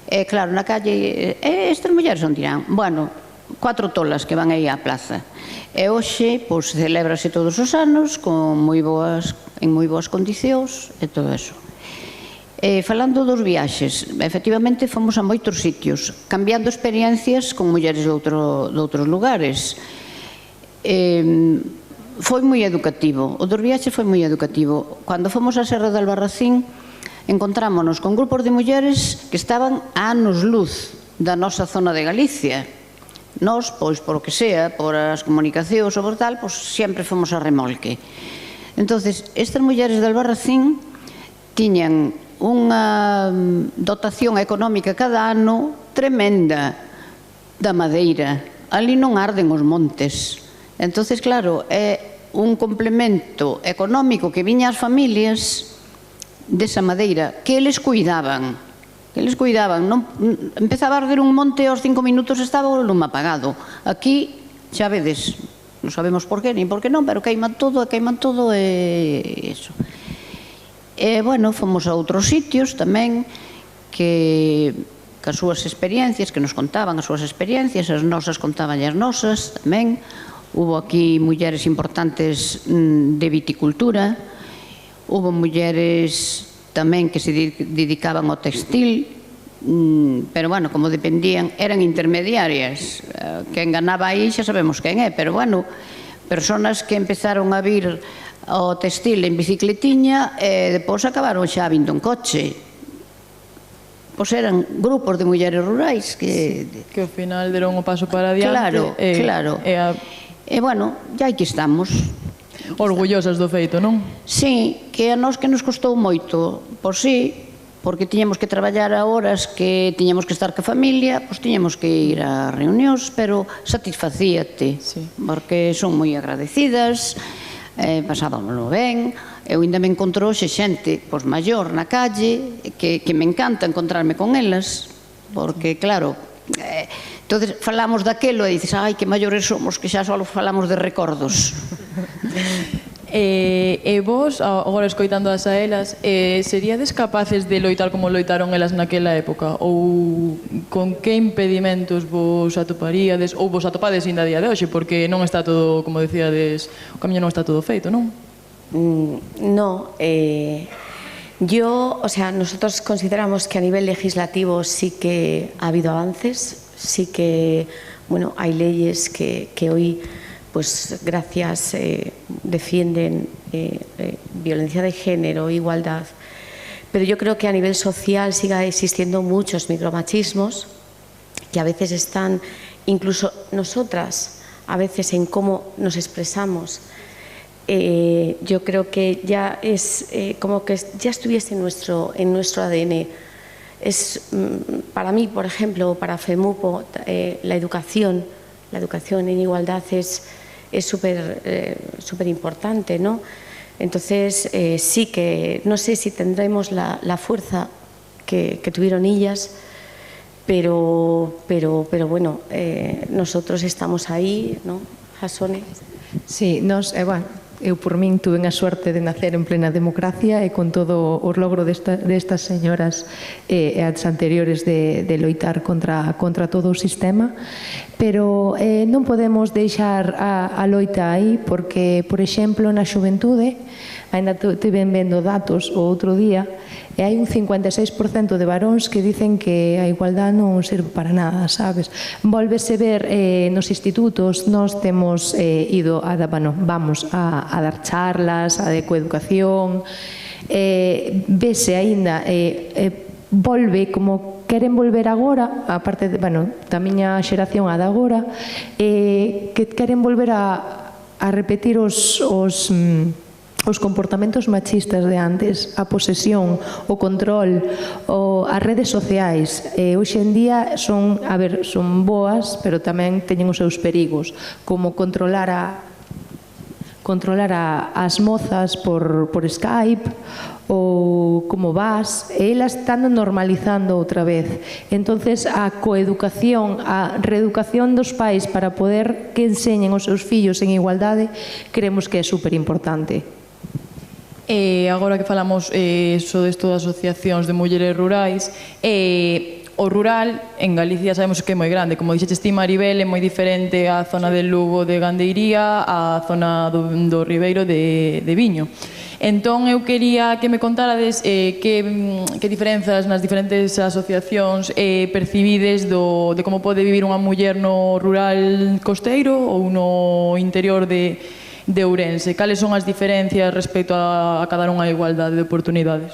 E claro, na calle, estas mulleres onde irán? 4 tolas que van aí á plaza. E hoxe, celébrase todos os anos, en moi boas condicións, e todo eso. Falando dos viaxes, efectivamente fomos a moitos sitios, cambiando experiencias con mulleres de outros lugares. Foi moi educativo, o dos viaxes foi moi educativo. Cando fomos á Serra de Albarracín, encontrámonos con grupos de mulleres que estaban a anos luz da nosa zona de Galicia. Nós, pois, por o que sea, por as comunicacións ou por tal, pois, sempre fomos a remolque. Entonces, estas mulleres de Albarracín tiñan unha dotación económica cada ano tremenda da madeira. Ali non arden os montes. Entonces, claro, é un complemento económico que viña ás familias desa madeira que eles cuidaban. Empezaba a arder un monte e aos 5 minutos estaba o lume apagado. Aquí, xa vedes, non sabemos por qué, nin por qué non, pero queiman todo e iso. E, fomos a outros sitios tamén que as súas experiencias, que nos contaban as súas experiencias, as nosas contaban as nosas tamén. Hubo aquí mulleres importantes de viticultura, hubo mulleres tamén que se dedicaban ao textil, pero bueno, como dependían, eran intermediarias. Quen ganaba aí xa sabemos quen é, pero bueno, personas que empezaron a vir ao textil en bicicletiña e depois acabaron xa vindo en coche. Pois eran grupos de mulleres rurais que ao final deron o paso para adiante. Claro. E bueno, ya aquí estamos. Orgullosas do feito, non? Sí, que a nós que nos costou moito, por sí, porque tiñamos que traballar a horas que tiñamos que estar ca familia, pois tiñamos que ir a reunións, pero satisfacíate, porque son moi agradecidas, pasábamoslo ben. Eu ainda me encontro hoxe xente maior na calle, que me encanta encontrarme con elas, porque claro, entonces falamos daquelo e dices, ai, que maiores somos, que xa só falamos de recordos. E vos, agora escoitando as a elas, seríades capaces de loitar como loitaron elas naquela época? Ou con que impedimentos vos atoparíades? Ou vos atopades ainda a día de hoxe? Porque non está todo, como decíades, o camiño non está todo feito, non? No, nosotros consideramos que a nivel legislativo sí que ha habido avances, sí que, bueno, hay leyes que hoy, pues gracias, defienden violencia de género, igualdad, pero yo creo que a nivel social siga existiendo muchos micromachismos que a veces están, incluso nosotras, a veces en cómo nos expresamos. Yo creo que ya es como que ya estuviese en nuestro ADN. Es para mí, por ejemplo, para FEMUPO, la educación en igualdad es súper importante, ¿no? Entonces sí que no sé si tendremos la fuerza que tuvieron ellas, pero bueno, nosotros estamos ahí, ¿no, Jasone? Sí, eu por min tuve a suerte de nacer en plena democracia e con todo o logro destas señoras e as anteriores de loitar contra todo o sistema, pero non podemos deixar a loita aí porque, por exemplo, na xuventude, ainda estiven vendo datos o outro día, e hai un 56% de varóns que dicen que a igualdade non serve para nada, sabes? Volvese ver nos institutos, nós temos ido vamos a dar charlas, a de coeducación, vese aínda, volve como queren volver agora, a parte da miña xeración a da agora, que queren volver a repetir os comportamentos machistas de antes, a posesión, o control, as redes sociais. Hoxe en día son boas, pero tamén teñen os seus perigos, como controlar as mozas por Skype, ou como vas, e elas están normalizando outra vez. Entonces, a coeducación, a reeducación dos pais para poder que enseñen os seus fillos en igualdade, creemos que é superimportante. Agora que falamos sobre isto das asociacións de mulleres rurais, o rural en Galicia sabemos que é moi grande, como dixeches ti, Maribel, é moi diferente a zona de Lugo de Gandeiría a zona do Ribeiro de Viño. Entón, eu quería que me contarades que diferenzas nas diferentes asociacións percibides de como pode vivir unha muller no rural costeiro ou no interior de Ourense. Cales son as diferencias respecto a cada unha igualdade de oportunidades?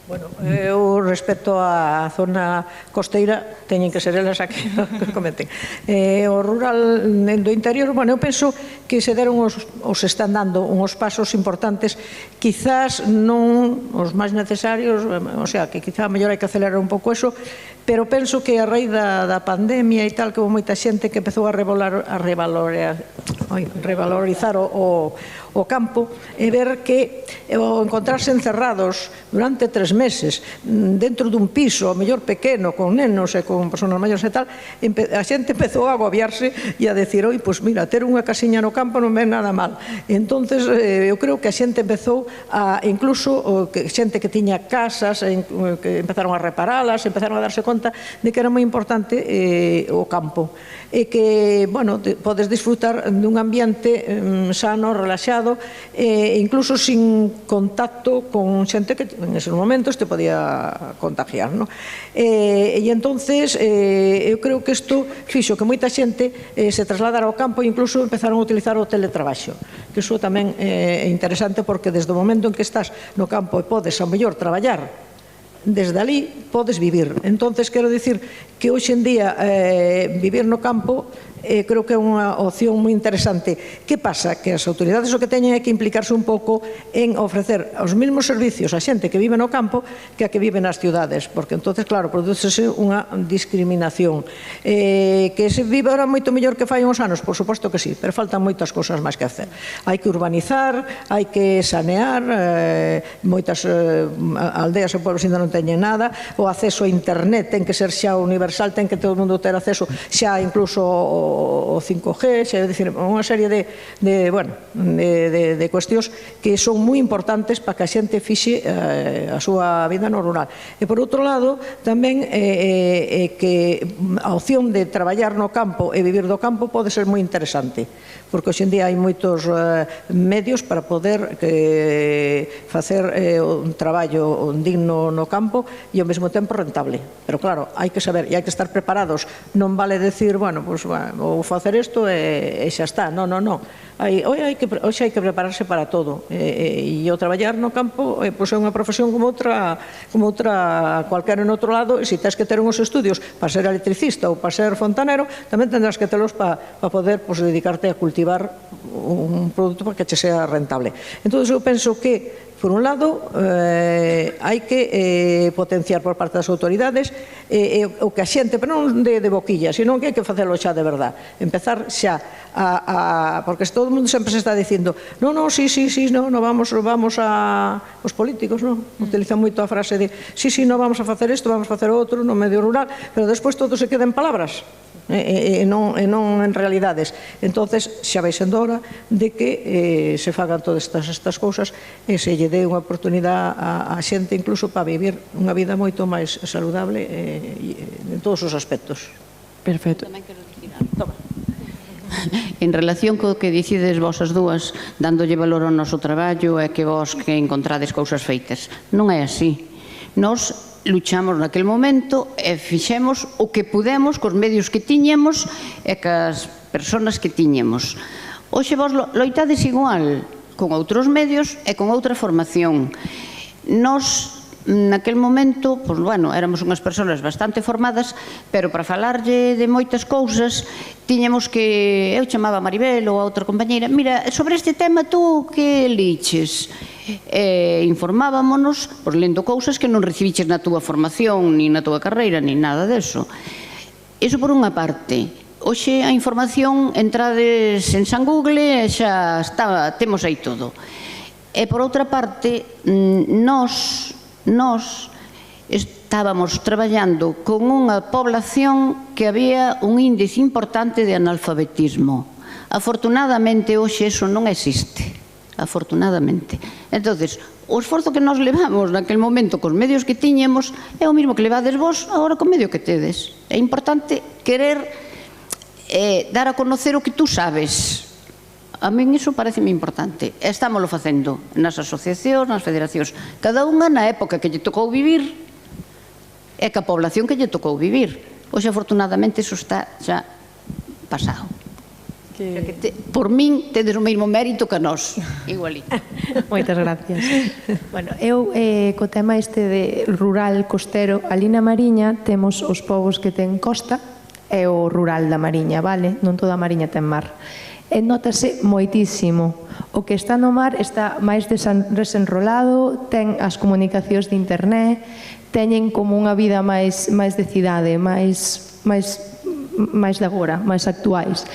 Bueno, eu respecto á zona costeira teñen que ser elas aquí que comenten. O rural do interior, bueno, eu penso que se deron os están dando uns pasos importantes, quizás non os máis necesarios, o sea, que quizá mellor hai que acelerar un pouco eso, pero penso que a raíz da pandemia e tal, que houve moita xente que empezou a revalorizar o campo e ver que encontrarse encerrados durante 3 meses dentro dun piso, ao mellor pequeno, con nenos e con personas maiores e tal, a xente empezou a agobiarse e a decir, oi, pois mira, ter unha casiña no campo non ven nada mal. Entonces, eu creo que a xente empezou a, incluso, xente que tiña casas, que empezaron a reparalas, empezaron a darse conta conta de que era moi importante o campo e que, bueno, podes disfrutar dun ambiente sano, relaxado e incluso sin contacto con xente que en esos momentos te podía contagiar, non? E entonces eu creo que isto fixo que moita xente se trasladara ao campo e incluso empezaron a utilizar o teletrabaxo, que iso tamén é interesante porque desde o momento en que estás no campo e podes ao mellor traballar desde ali podes vivir. Entonces quero dicir que hoxe en día vivir no campo creo que é unha opción moi interesante. Que pasa? Que as autoridades o que teñen é que implicarse un pouco en ofrecer os mesmos servicios a xente que vive no campo que a que vive nas ciudades, porque entonces, claro, prodúcese unha discriminación. Que se vive ahora moito mellor que fai uns anos? Por suposto que sí, pero faltan moitas cousas máis que hacer. Hai que urbanizar, hai que sanear, moitas aldeas e pueblos ainda non teñen nada, o acceso a internet ten que ser xa universal, ten que todo o mundo ter acceso xa incluso o 5G, é dicir, unha serie de cuestións que son moi importantes para que a xente fixe a súa vida no rural. E por outro lado, tamén que a opción de traballar no campo e vivir do campo pode ser moi interesante, porque hoxe en día hai moitos medios para poder facer un traballo digno no campo e ao mesmo tempo rentable. Pero claro, hai que saber e hai que estar preparados. Non vale decir, bueno, pues vou facer isto e xa está. Non, non, non. Hoxe hai que prepararse para todo. E o traballar no campo é unha profesión como outra cualquera en outro lado, e se tens que ter uns estudios para ser electricista ou para ser fontanero, tamén tendrás que telos para poder dedicarte a cultivar un produto para que che sea rentable. Entón, eu penso que por un lado, hai que potenciar por parte das autoridades o que a xente, pero non de boquilla, sino que hai que facelo xa de verdad. Empezar xa porque todo o mundo sempre se está dicindo non, sí, non, vamos a... Os políticos, non? Utilizan moito a frase de sí, non, vamos a facer isto, vamos a facer outro no medio rural, pero despois todo se queda en palabras e non en realidades. Entonces xa vai sendo hora de que se fagan todas estas cousas e se lle dé unha oportunidade a xente incluso para vivir unha vida moito máis saludable en todos os aspectos. Perfecto. En relación co que dicides vos as dúas, dándolle valor ao noso traballo, é que vos que encontrades cousas feitas. Non é así. Nos luchamos naquele momento e fixemos o que pudemos cos medios que tiñemos e cas persoas que tiñemos. Hoxe vos loitades igual con outros medios e con outra formación. Nos, naquele momento, pois, bueno, éramos unhas persoas bastante formadas, pero para falarlle de moitas cousas tiñamos que... Eu chamaba a Maribel ou a outra compañeira, mira, sobre este tema tú que liches? Informábamonos por lendo cousas que non recibiches na túa formación, ni na túa carreira, ni nada deso. Iso por unha parte. Hoxe a información entrades en San Google e xa está, temos aí todo. E por outra parte, nós estábamos traballando con unha población que había un índice importante de analfabetismo. Afortunadamente, hoxe eso non existe. Afortunadamente. Entonces, o esforzo que nos levamos naquele momento cos medios que tiñemos é o mesmo que levades vos agora co medio que tedes. É importante querer dar a conocer o que tú sabes. A min iso pareceme importante. Estámoslo facendo nas asociacións, nas federacións, cada unha na época que lle tocou vivir e ca población que lle tocou vivir. Hoxe, afortunadamente, iso está xa pasado. Por min, tedes o mesmo mérito que nós, igualito. Moitas gracias. Bueno, eu, co tema este de rural costero, ali na Mariña temos os povos que ten costa e o rural da Mariña, vale? Non toda a Mariña ten mar. E notase moitísimo. O que está no mar está máis desenrolado, ten as comunicacións de internet, teñen como unha vida máis de cidade, máis de agora, máis actuais.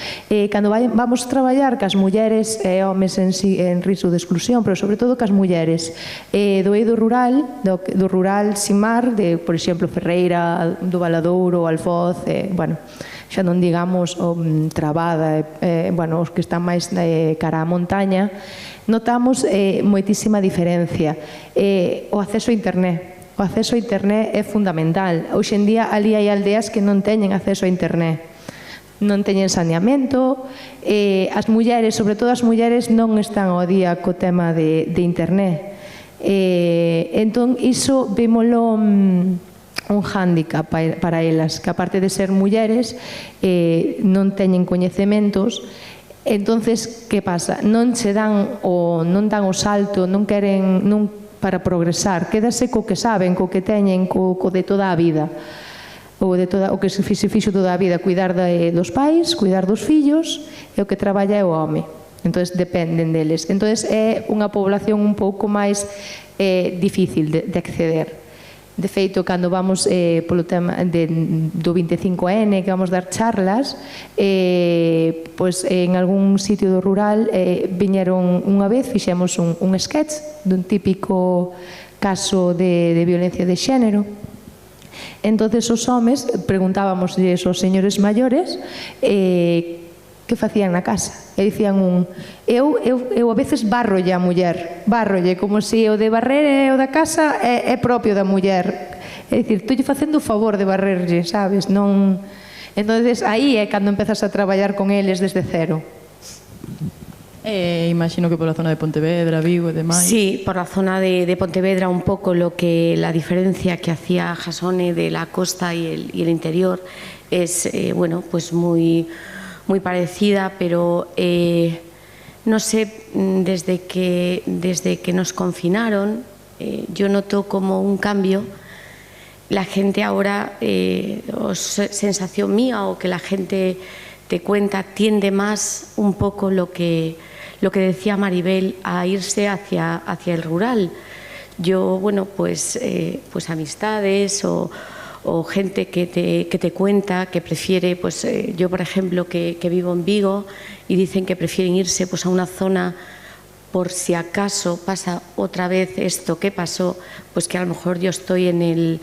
Cando vamos traballar cas mulleres e homes en risco de exclusión, pero sobre todo cas mulleres do eido rural, do rural sin mar, de, por exemplo, Ferreira, do Valadouro, Alfoz, bueno, xa non digamos o Trabada, bueno, os que están máis cara á montaña, notamos moitísima diferencia. O acceso a internet. O acceso a internet é fundamental. Hoxe en día, ali hai aldeas que non teñen acceso a internet. Non teñen saneamento, as mulleres, sobre todo as mulleres, non están ao día co tema de internet. Entón, iso vémolo un hándicap para elas, que aparte de ser mulleres, non teñen coñecementos. Entonces, que pasa? Non dan o salto, non queren para progresar, quédase co que saben, co que teñen, co de toda a vida, o que se fixo toda a vida, cuidar dos pais, cuidar dos fillos, e o que traballa é o home. Entón, dependen deles. Entón, é unha población un pouco máis difícil de acceder. De feito, cando vamos polo tema do 25N, que vamos dar charlas, pois en algún sitio do rural viñeron unha vez, fixemos un sketch dun típico caso de violencia de xénero. Entonces os homes preguntábamos aos señores maiores que facían na casa. E dicían eu a veces barrolle a muller, barrolle, como se o de barrer e o da casa é propio da muller. É dicir, estou facendo o favor de barrerlle, sabes? Non... Entonces, aí é cando empezas a traballar con eles desde cero. Imagino que por la zona de Pontevedra, Vigo e demais. Sí, por la zona de Pontevedra un poco la diferencia que hacía Jasone de la costa y el interior es, bueno, pues muy parecida, pero no sé, desde que nos confinaron, yo noto como un cambio. La gente ahora, sensación mía o que la gente te cuenta, tiende más un poco lo que decía Maribel, a irse hacia el rural. Yo, bueno, pues amistades o gente que te cuenta que prefiere, pues yo por ejemplo que vivo en Vigo y dicen que prefieren irse pues a una zona por si acaso pasa otra vez esto que pasó, pues que a lo mejor yo estoy en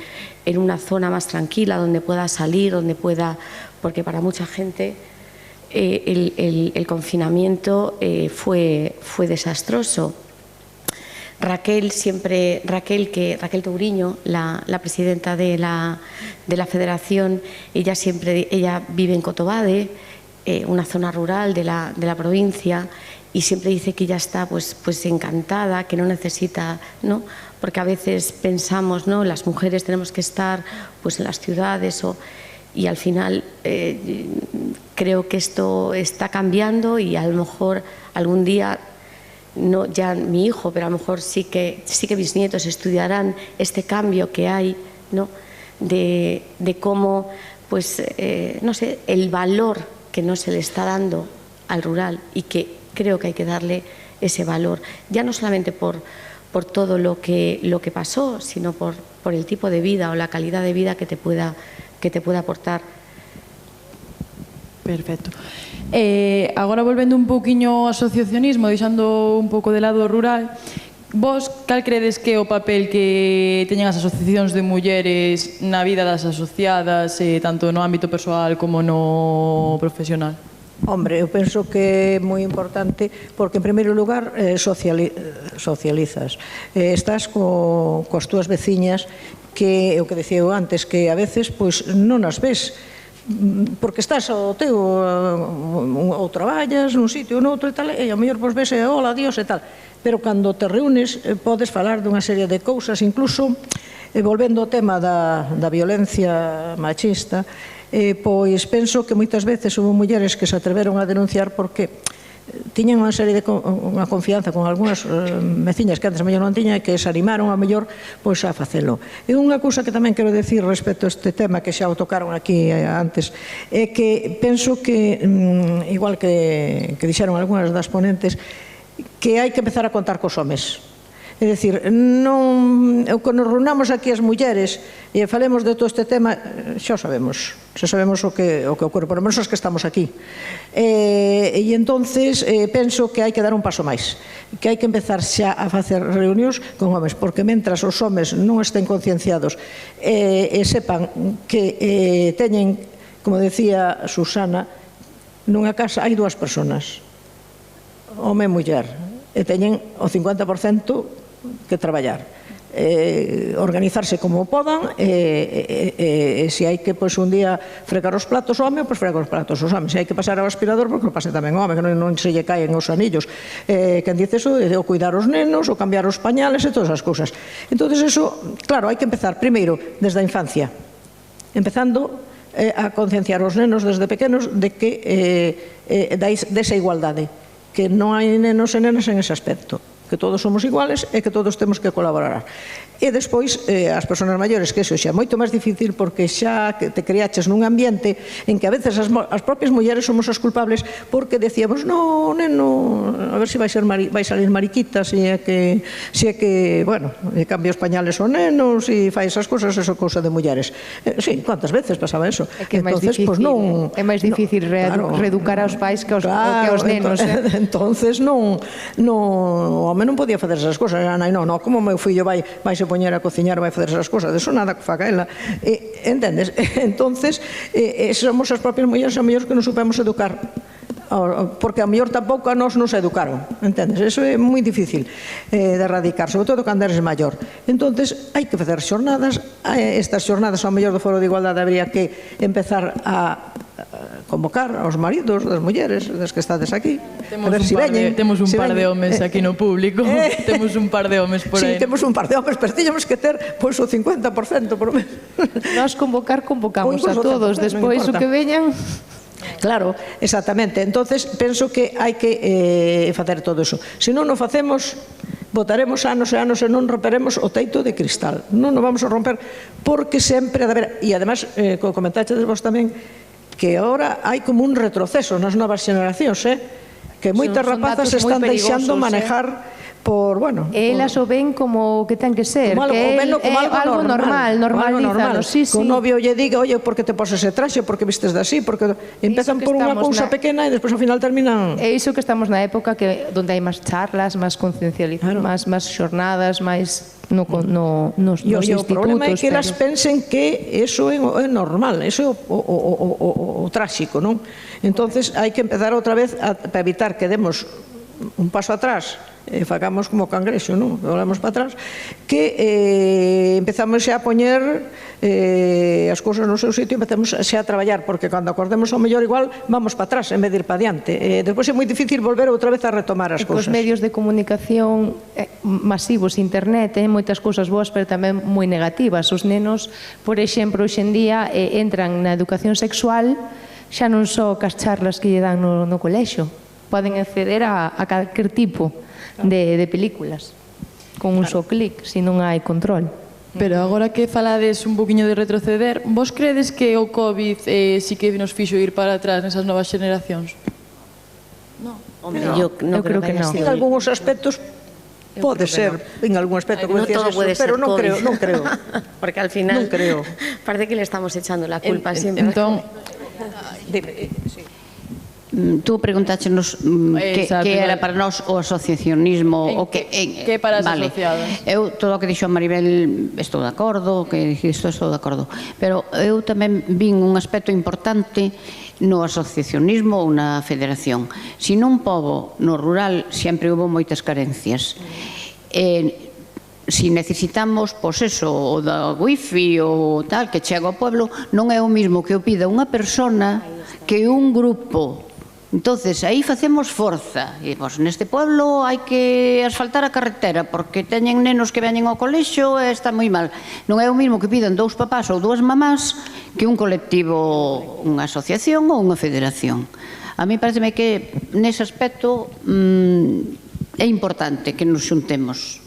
una zona más tranquila donde pueda salir, donde pueda, porque para mucha gente el confinamiento fue desastroso. Raquel Touriño, la presidenta de la federación, ella vive en Cotobade, una zona rural de la provincia, y siempre dice que ella está pues encantada, que no necesita, ¿no? Porque a veces pensamos, ¿no? Las mujeres tenemos que estar pues en las ciudades y al final creo que esto está cambiando y a lo mejor algún día, no ya mi hijo, pero a lo mejor sí que mis nietos estudiarán este cambio que hay, ¿no? De cómo, pues, no sé, el valor que no se le está dando al rural y que creo que hay que darle ese valor, ya no solamente por todo lo que pasó, sino por el tipo de vida o la calidad de vida que te pueda aportar. Perfecto. Agora volvendo un pouquiño ao asociacionismo, deixando un pouco de lado rural, vos cal credes que é o papel que teñen as asociacións de mulleres na vida das asociadas, tanto no ámbito persoal como no profesional? Hombre, eu penso que é moi importante porque, en primeiro lugar, socializas. Estás coas túas veciñas, que é o que decía eu antes, que a veces pois non as ves porque estás ao teu ou traballas nun sitio ou noutro e tal, e ao mellor pois ves hola, adiós e tal, pero cando te reúnes podes falar dunha serie de cousas, incluso volvendo ao tema da violencia machista, pois penso que moitas veces houve mulleres que se atreveron a denunciar porque tiñan unha serie de unha confianza con algunhas veciñas que antes a mellor non tiñan e que se animaron a mellor pois a facelo. E unha cousa que tamén quero decir respecto a este tema que xa o tocaron aquí antes é que penso que igual que dixeron algunhas das ponentes, que hai que empezar a contar cos homes. É dicir, cando nos reunamos aquí as mulleres e falemos de todo este tema, xa sabemos o que ocorre, por lo menos os que estamos aquí. E entonces penso que hai que dar un paso máis, que hai que empezar xa a facer reunións con homes, porque mentras os homes non estén concienciados e sepan que teñen, como decía Susana, nunha casa hai dúas persoas, home e muller, e teñen o 50% que traballar. organizarse como podan, se hai que un día fregar os platos o home, pois frega os platos os home, se hai que pasar ao aspirador, pois que o pase tamén o home, que non se lle caen os anillos, quen dice eso, o cuidar os nenos, o cambiar os pañales e todas as cousas. Entón, eso, claro, hai que empezar primeiro desde a infancia, empezando a concienciar os nenos desde pequenos de que desa igualdade, que non hai nenos e nenas en ese aspecto, que todos somos iguales e que todos temos que colaborar. E despois, as persoas maiores, que iso xa é moito máis difícil porque xa te criaches nun ambiente en que a veces as propias mulleres somos as culpables porque decíamos, no, neno, a ver se vai salir mariquita, se é que, bueno, cambia os pañales ao neno, se fai esas cousas, eso cousa de mulleres. Sí, cuántas veces pasaba eso? É que é máis difícil reeducar aos pais que aos nenos. Entonces, o home non podía facer esas cousas, non, como o meu fillo vai se poñer a cociñar, vai facer esas cousas, eso nada que faga ela, entendes? Entonces, somos as propias mulleres a mellor que nos supemos educar, porque a mellor tampouco a nos educaron, entendes? Eso é moi difícil de erradicar, sobre todo cando eres maior. Entonces, hai que facer xornadas, estas xornadas ao mellor do Foro de Igualdade habría que empezar a convocar aos maridos das mulleres das que estades aquí. Temos un par de homes aquí no público. Temos un par de homes por aí. Sí, temos un par de homes, pero tiñamos que ter o 50% por menos. Nós convocamos a todos, despois o que veñan. Claro, exactamente. Entonces, penso que hai que facer todo eso. Se non o facemos, botaremos anos e anos e non romperemos o teito de cristal. Non o vamos a romper porque sempre ha de haber, e además, comentaxedes vos tamén, que agora hai como un retroceso nas novas xeneracións, que moitas rapazas están deixando manejar por, bueno... Elas o ven como que ten que ser, que é algo normal, normalízalo, sí. Que o novio lle diga, oye, por que te poses ese traxe, por que vistes de así, porque empezan por unha cousa pequena e despois ao final terminan... É iso que estamos na época onde hai máis charlas, máis conciencialización, máis xornadas, máis... nos institutos. O problema é que elas pensen que eso é normal, eso é o tráxico, non? Entonces hai que empezar outra vez para evitar que demos un paso atrás, facamos como cangrexo, non? Volvemos para atrás, que empezamos xa a poñer as cousas no seu sitio, empezamos xa a traballar, porque cando acordemos ao mellor igual vamos para atrás en vez de ir para diante. Despois é moi difícil volver outra vez a retomar as cousas. Os medios de comunicación masivos, internet, moitas cousas boas, pero tamén moi negativas. Os nenos, por exemplo, hoxe en día entran na educación sexual xa non só cas charlas que lle dan no colexio, poden acceder a calquer tipo de películas con un só clic, se non hai control. Pero agora que falades un poquinho de retroceder, vos credes que o COVID si que nos fixo ir para atrás nesas novas xeneracións? Non. Eu creo que non. En algúns aspectos pode ser, en algún aspecto, como decías eso, pero non creo. Porque al final parece que le estamos echando la culpa siempre. Entón, tú preguntáchenos que era para nós o asociacionismo, que para as asociadas. Eu todo o que dixo a Maribel estou de acordo, pero eu tamén vin un aspecto importante no asociacionismo ou na federación. Se nun pobo no rural sempre houve moitas carencias. Si necesitamos, pois eso, o da wifi ou tal, que chega ao pueblo, non é o mismo que o pida unha persona que un grupo. Entonces, aí facemos forza. E, pois, neste pueblo hai que asfaltar a carretera porque teñen nenos que veñen ao colexio e está moi mal. Non é o mismo que pidan dous papás ou dúas mamás que un colectivo, unha asociación ou unha federación. A mí pareceme que nese aspecto é importante que nos xuntemos.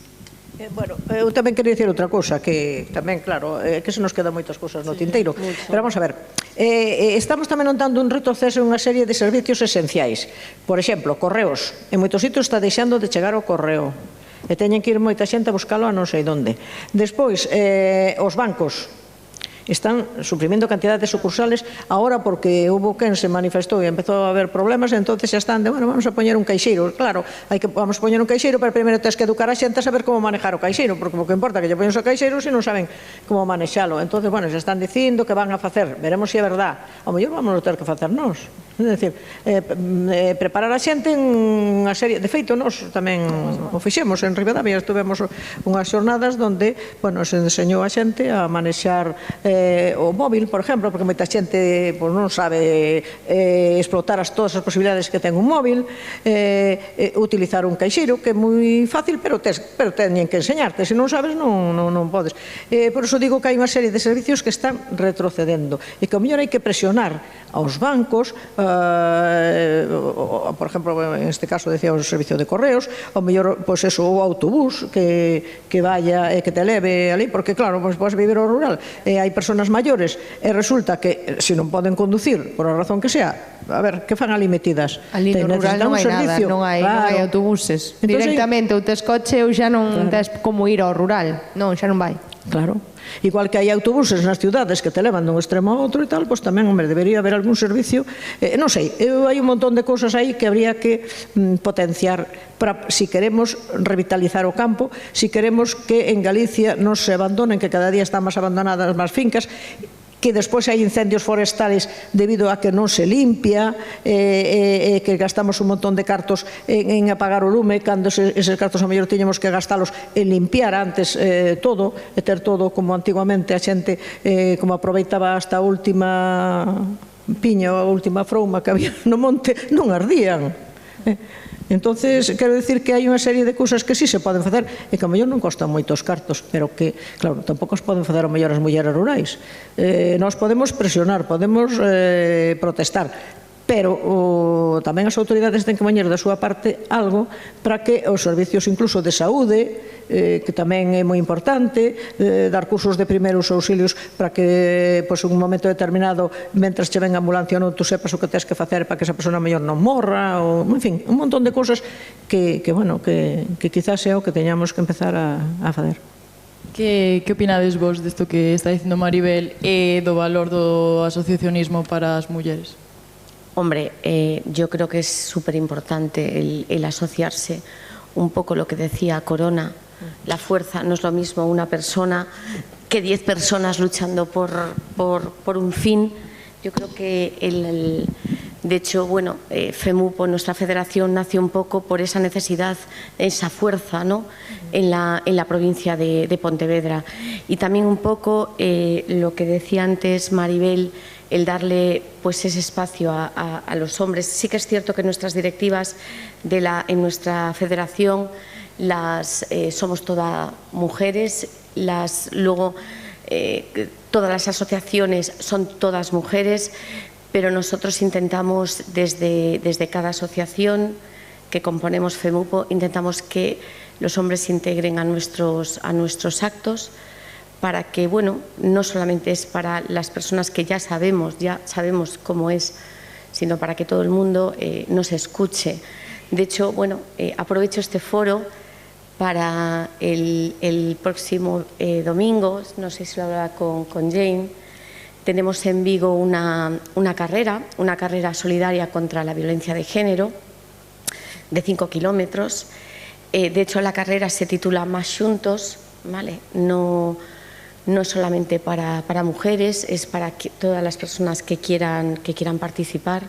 Bueno, eu tamén queria dicir outra cousa, que tamén, claro, que se nos quedan moitas cousas no tinteiro, pero vamos a ver, estamos tamén notando un retroceso en unha serie de servicios esenciais. Por exemplo, correos, en moitos sitios está deixando de chegar o correo, e teñen que ir moita xente a buscalo a non sei onde. Despois, os bancos, están suprimiendo cantidad de sucursales ahora porque hubo quen se manifestou e empezou a haber problemas, entonces xa están de, bueno, vamos a poñer un caixeiro. Claro, vamos a poñer un caixeiro, pero primeiro tens que educar a xente a saber como manejar o caixeiro, porque o que importa que lle poñen o caixeiro se non saben como manexalo. Entonces, bueno, se están dicindo que van a facer, veremos se é verdad. Ao mellor vamos a ter que facer nós. É dicir, preparar a xente en unha serie, de feito, nós tamén o fixemos en Ribadavia, tuvemos unhas xornadas onde, bueno, se enseñou a xente a manexar o móvil, por exemplo, porque moita xente non sabe explotar todas as posibilidades que ten un móvil, utilizar un caixeiro, que é moi fácil, pero teñen que enseñarte, se non sabes non podes. Por iso digo que hai unha serie de servicios que están retrocedendo e que ao mellor hai que presionar aos bancos, por exemplo, en este caso decía o servicio de correos, ao mellor, pois eso, o autobús que vaya e que te leve ali, porque claro, pois podes vivir ao rural e hai persoas maiores e resulta que se non poden conducir por a razón que sea, a ver, que fan ali metidas? Ali no rural non hai nada, non hai autobuses. Directamente, ou tes coche ou xa non tes como ir ao rural. Non, xa non vai. Claro. Igual que hai autobuses nas ciudades que te levan dun extremo a outro e tal, pois tamén, hombre, debería haber algún servicio, non sei, hai un montón de cousas aí que habría que potenciar para, si queremos revitalizar o campo, si queremos que en Galicia non se abandonen, que cada día están máis abandonadas máis fincas, que despois hai incendios forestales debido a que non se limpia, que gastamos un montón de cartos en apagar o lume, cando eses cartos a mellor tiñamos que gastalos en limpiar antes todo, e ter todo como antigamente a xente, como aproveitaba hasta a última piña, a última frouma que había no monte, non ardían. Entonces, quero dicir que hai unha serie de cousas que sí se poden facer e que ao mellor non costan moitos cartos, pero que, claro, tampouco os poden facer ao mellor as mulleres rurais. Nós podemos presionar, podemos protestar, pero tamén as autoridades ten que poñer da súa parte algo para que os servicios incluso de saúde, que tamén é moi importante, dar cursos de primeiros auxilios para que en un momento determinado, mentras che ven a ambulancia ou non, tú sepas o que tens que facer para que esa persona mellor non morra, ou, en fin, un montón de cousas que quizás é o que teñamos que empezar a facer. Que opinades vos desto que está dicindo Maribel e do valor do asociacionismo para as mulleres? Hombre, yo creo que es súper importante el asociarse. Un poco lo que decía Corona, la fuerza no es lo mismo una persona que 10 personas luchando por un fin. Yo creo que de hecho, bueno, FEMUPO, nuestra federación, nació un poco por esa necesidad, esa fuerza, ¿no?, en la provincia de Pontevedra. Y también un poco lo que decía antes Maribel, el darle pues ese espacio a los hombres. Sí que es cierto que nuestras directivas en nuestra federación somos todas mujeres, luego todas las asociaciones son todas mujeres, pero nosotros intentamos desde cada asociación que componemos FEMUPO, intentamos que los hombres se integren a nuestros actos, para que, bueno, no solamente es para las personas que ya sabemos cómo es, sino para que todo el mundo nos escuche. De hecho, bueno, aprovecho este foro para el próximo domingo, no sé si lo hablaba con Jane, tenemos en Vigo una carrera solidaria contra la violencia de género de 5 kilómetros. De hecho, la carrera se titula Más Xuntos, ¿vale? No solamente para mujeres, es para todas las personas que quieran participar,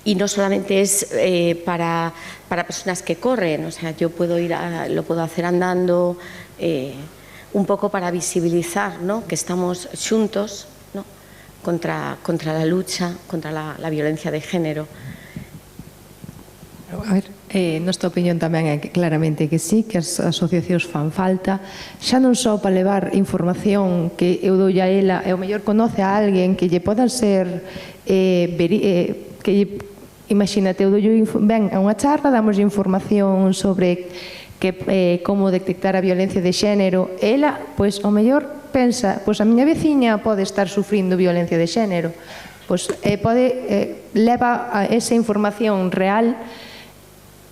y no solamente es para personas que corren, o sea, yo lo puedo hacer andando, un poco para visibilizar, ¿no?, que estamos xuntos, ¿no?, contra la lucha, contra la violencia de género. A ver, nosa opinión tamén é que claramente que sí, que as asociacións fan falta, xa non só para levar información que eu dou a ela, e o mellor conoce a alguén que lle poda ser imagínate, eu ven a unha charla, damos información sobre como detectar a violencia de xénero, ela, pois, o mellor pensa, pois a miña veciña pode estar sufrindo violencia de xénero, pois leva esa información real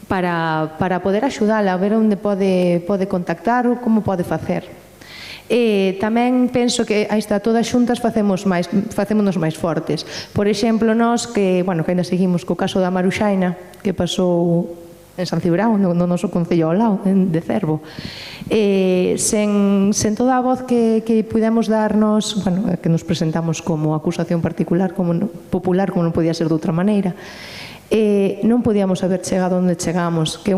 para poder axudala a ver onde pode contactar ou como pode facer. E tamén penso que aí está, todas xuntas facémonos máis fortes. Por exemplo, nós que ainda seguimos co caso da Maruxaina, que pasou en San Cibrao, no noso concello ao lado, de Cervo. Sen toda a voz que pudemos darnos, que nos presentamos como acusación particular, como popular, como non podía ser de outra maneira, non podíamos haber chegado onde chegamos, que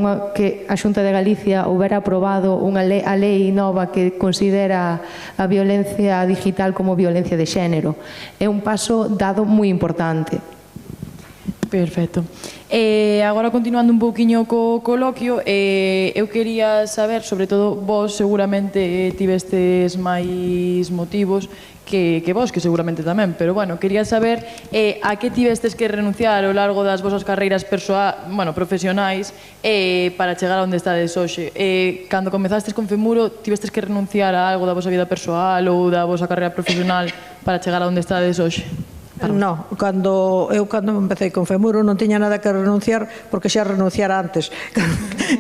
a Xunta de Galicia houbera aprobado a lei nova que considera a violencia digital como violencia de xénero. É un paso dado moi importante. Perfecto. Agora, continuando un pouquiño co coloquio, eu quería saber, sobre todo vos seguramente tivestes máis motivos que vos, que seguramente tamén, pero quería saber a que tivestes que renunciar ao largo das vosas carreiras profesionais para chegar a onde estades hoxe. Cando comezastes con Femuro, tivestes que renunciar a algo da vosa vida persoal ou da vosa carreira profesional para chegar a onde estades hoxe? Non, cando empecé con Femuro non tiña nada que renunciar, porque xa renunciara antes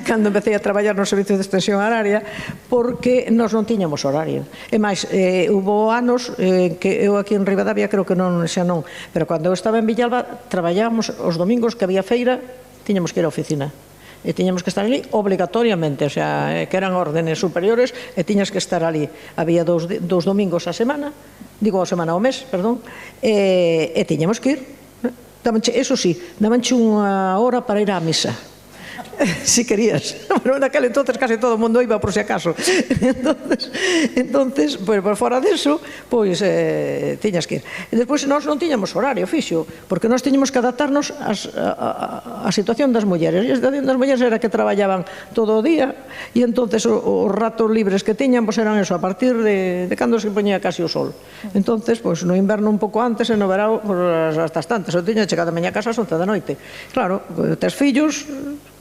cando empecé a traballar no servicio de extensión horaria, porque nós non tiñamos horario. E máis, hubo anos que eu aquí en Ribadavia creo que xa non, pero cando eu estaba en Villalba traballábamos os domingos que había feira, tiñamos que ir á oficina e tiñamos que estar ali obligatoriamente, o sea, que eran órdenes superiores e tiñas que estar ali. Había dous domingos a semana, ao mes, perdón, e tiñamos que ir. Eso sí, dabanche unha hora para ir á misa, si querías. Bueno, naquele entonces case todo o mundo iba por si acaso. Entonces, por fora deso, pois tiñas que ir. E despois nós non tiñamos horario fixo, porque nós tiñamos que adaptarnos á situación das mulleres. E a situación das mulleres era que traballaban todo o día, e entonces os ratos libres que tiñan eran eso, a partir de cando se poñía casi o sol. Entonces, no inverno un pouco antes, e no verao, hasta as tantas. Eu tiña chegado a miña casa ás 11 da noite. Claro, tes fillos,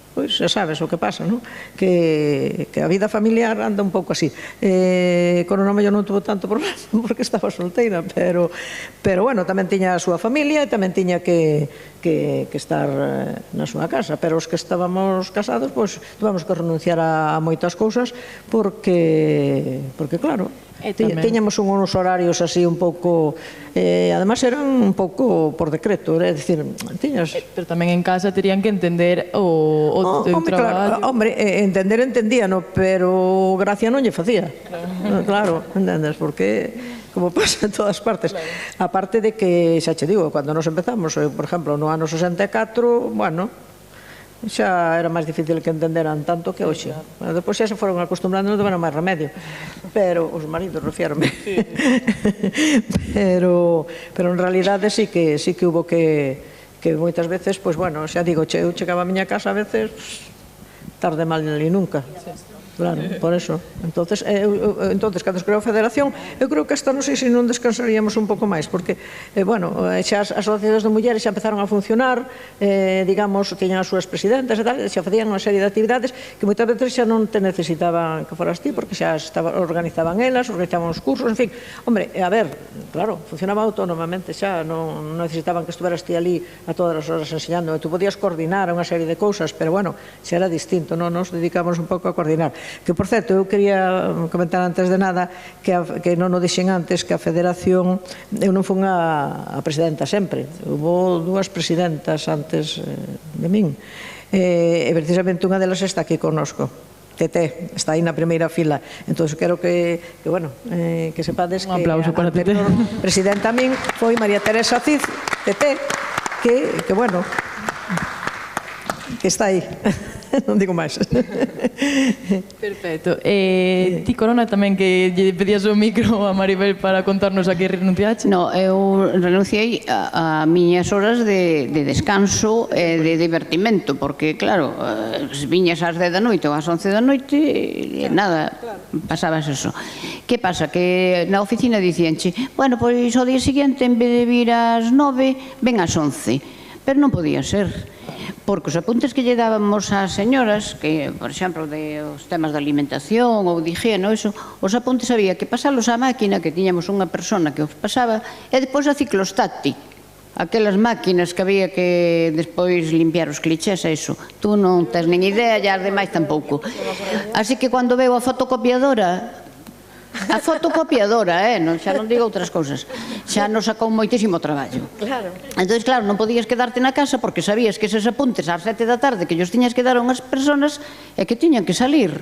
pois xa sabes o que pasa, non? Que a vida familiar anda un pouco así. Con o nome eu non tuvo tanto problema porque estaba solteira, pero tamén tiña a súa familia e tamén tiña que estar na súa casa, pero os que estábamos casados, pois tuvamos que renunciar a moitas cousas porque claro, tiñamos uns horarios así un pouco, además eran un pouco por decreto, é dicir, tiñas... Pero tamén en casa terían que entender o teu traballo. Hombre, entendíano, pero gracia non lle facía. Claro, entendes, porque... como pasa en todas partes. Aparte de que, xa che digo, cando nos empezamos, por exemplo, no ano 64, xa era máis difícil que entenderan tanto que hoxe. Depois xa se foron acostumbrando, non tiveron máis remedio. Pero, os maridos, refiérome. Pero en realidade sí que hubo que moitas veces, pois, xa digo, eu chegaba a miña casa a veces tarde mal ni nunca. Claro, por eso. Entonces, cando se creou a Federación, eu creo que hasta non sei se non descansaríamos un pouco máis, porque, xa as asociacións de mulleres xa empezaron a funcionar, digamos, tiñan as súas presidentas e tal, xa facían unha serie de actividades que moitas veces xa non te necesitaban que foras ti, porque xa organizaban elas, organizaban os cursos, en fin. Hombre, a ver, claro, funcionaba autónomamente xa, non necesitaban que estuveras ti ali a todas as horas enseñando, e tú podías coordinar unha serie de cousas, pero, xa era distinto, non nos dedicamos un pouco a coordinar. Que, por certo, eu quería comentar antes de nada que non o dixen antes, que a Federación, eu non fun a presidenta sempre, hubo dúas presidentas antes de min, e precisamente unha delas está aquí connosco, Tete, está aí na primeira fila. Entón, quero que sepades que a anterior presidenta a min foi María Teresa Cid, Tete, que está aí. Non digo máis. Perfecto. Ti, Corona, tamén que lle pedías o micro a Maribel para contarnos a que renunciaste? No, eu renunciei a miñas horas de descanso e de divertimento, porque, claro, viñas ás 10 da noite ou ás 11 da noite e nada, pasabas eso. Que pasa? Que na oficina dicíanche, bueno, pois o día seguinte, en vez de vir ás 9, ven ás 11. Pero non podía ser. Porque os apuntes que lle dábamos ás señoras, que, por exemplo, os temas de alimentación ou de higiene, os apuntes había que pasalos á máquina, que tiñamos unha persona que os pasaba, e depois a ciclostáctil, aquelas máquinas que había que despois limpiar os clichés, eso. Tú non tes nin idea, e as demais tampouco. Así que cando veo a fotocopiadora, A fotocopiadora, xa non digo outras cousas. Xa nos sacou moitísimo traballo. Claro. Entón, claro, non podías quedarte na casa porque sabías que eses apuntes ás 7 da tarde que ellos tiñas que dar a unhas personas e que tiñan que salir.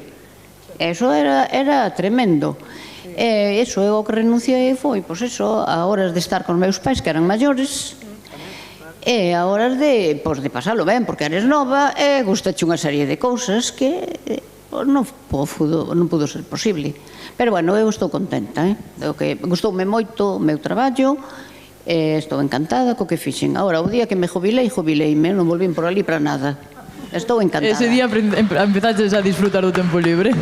Eso era tremendo. Eso, eu o que renunciei foi, pois eso, a horas de estar con meus pais que eran maiores e a horas de pasalo ben, porque eres nova e gustache unha serie de cousas que non pudo ser posible. Pero, bueno, eu estou contenta, gustoume moito o meu traballo, estou encantada co que fixen. Agora, o día que me jubileime, non volvín por ali para nada. Estou encantada. Ese día empezaches a disfrutar do tempo libre.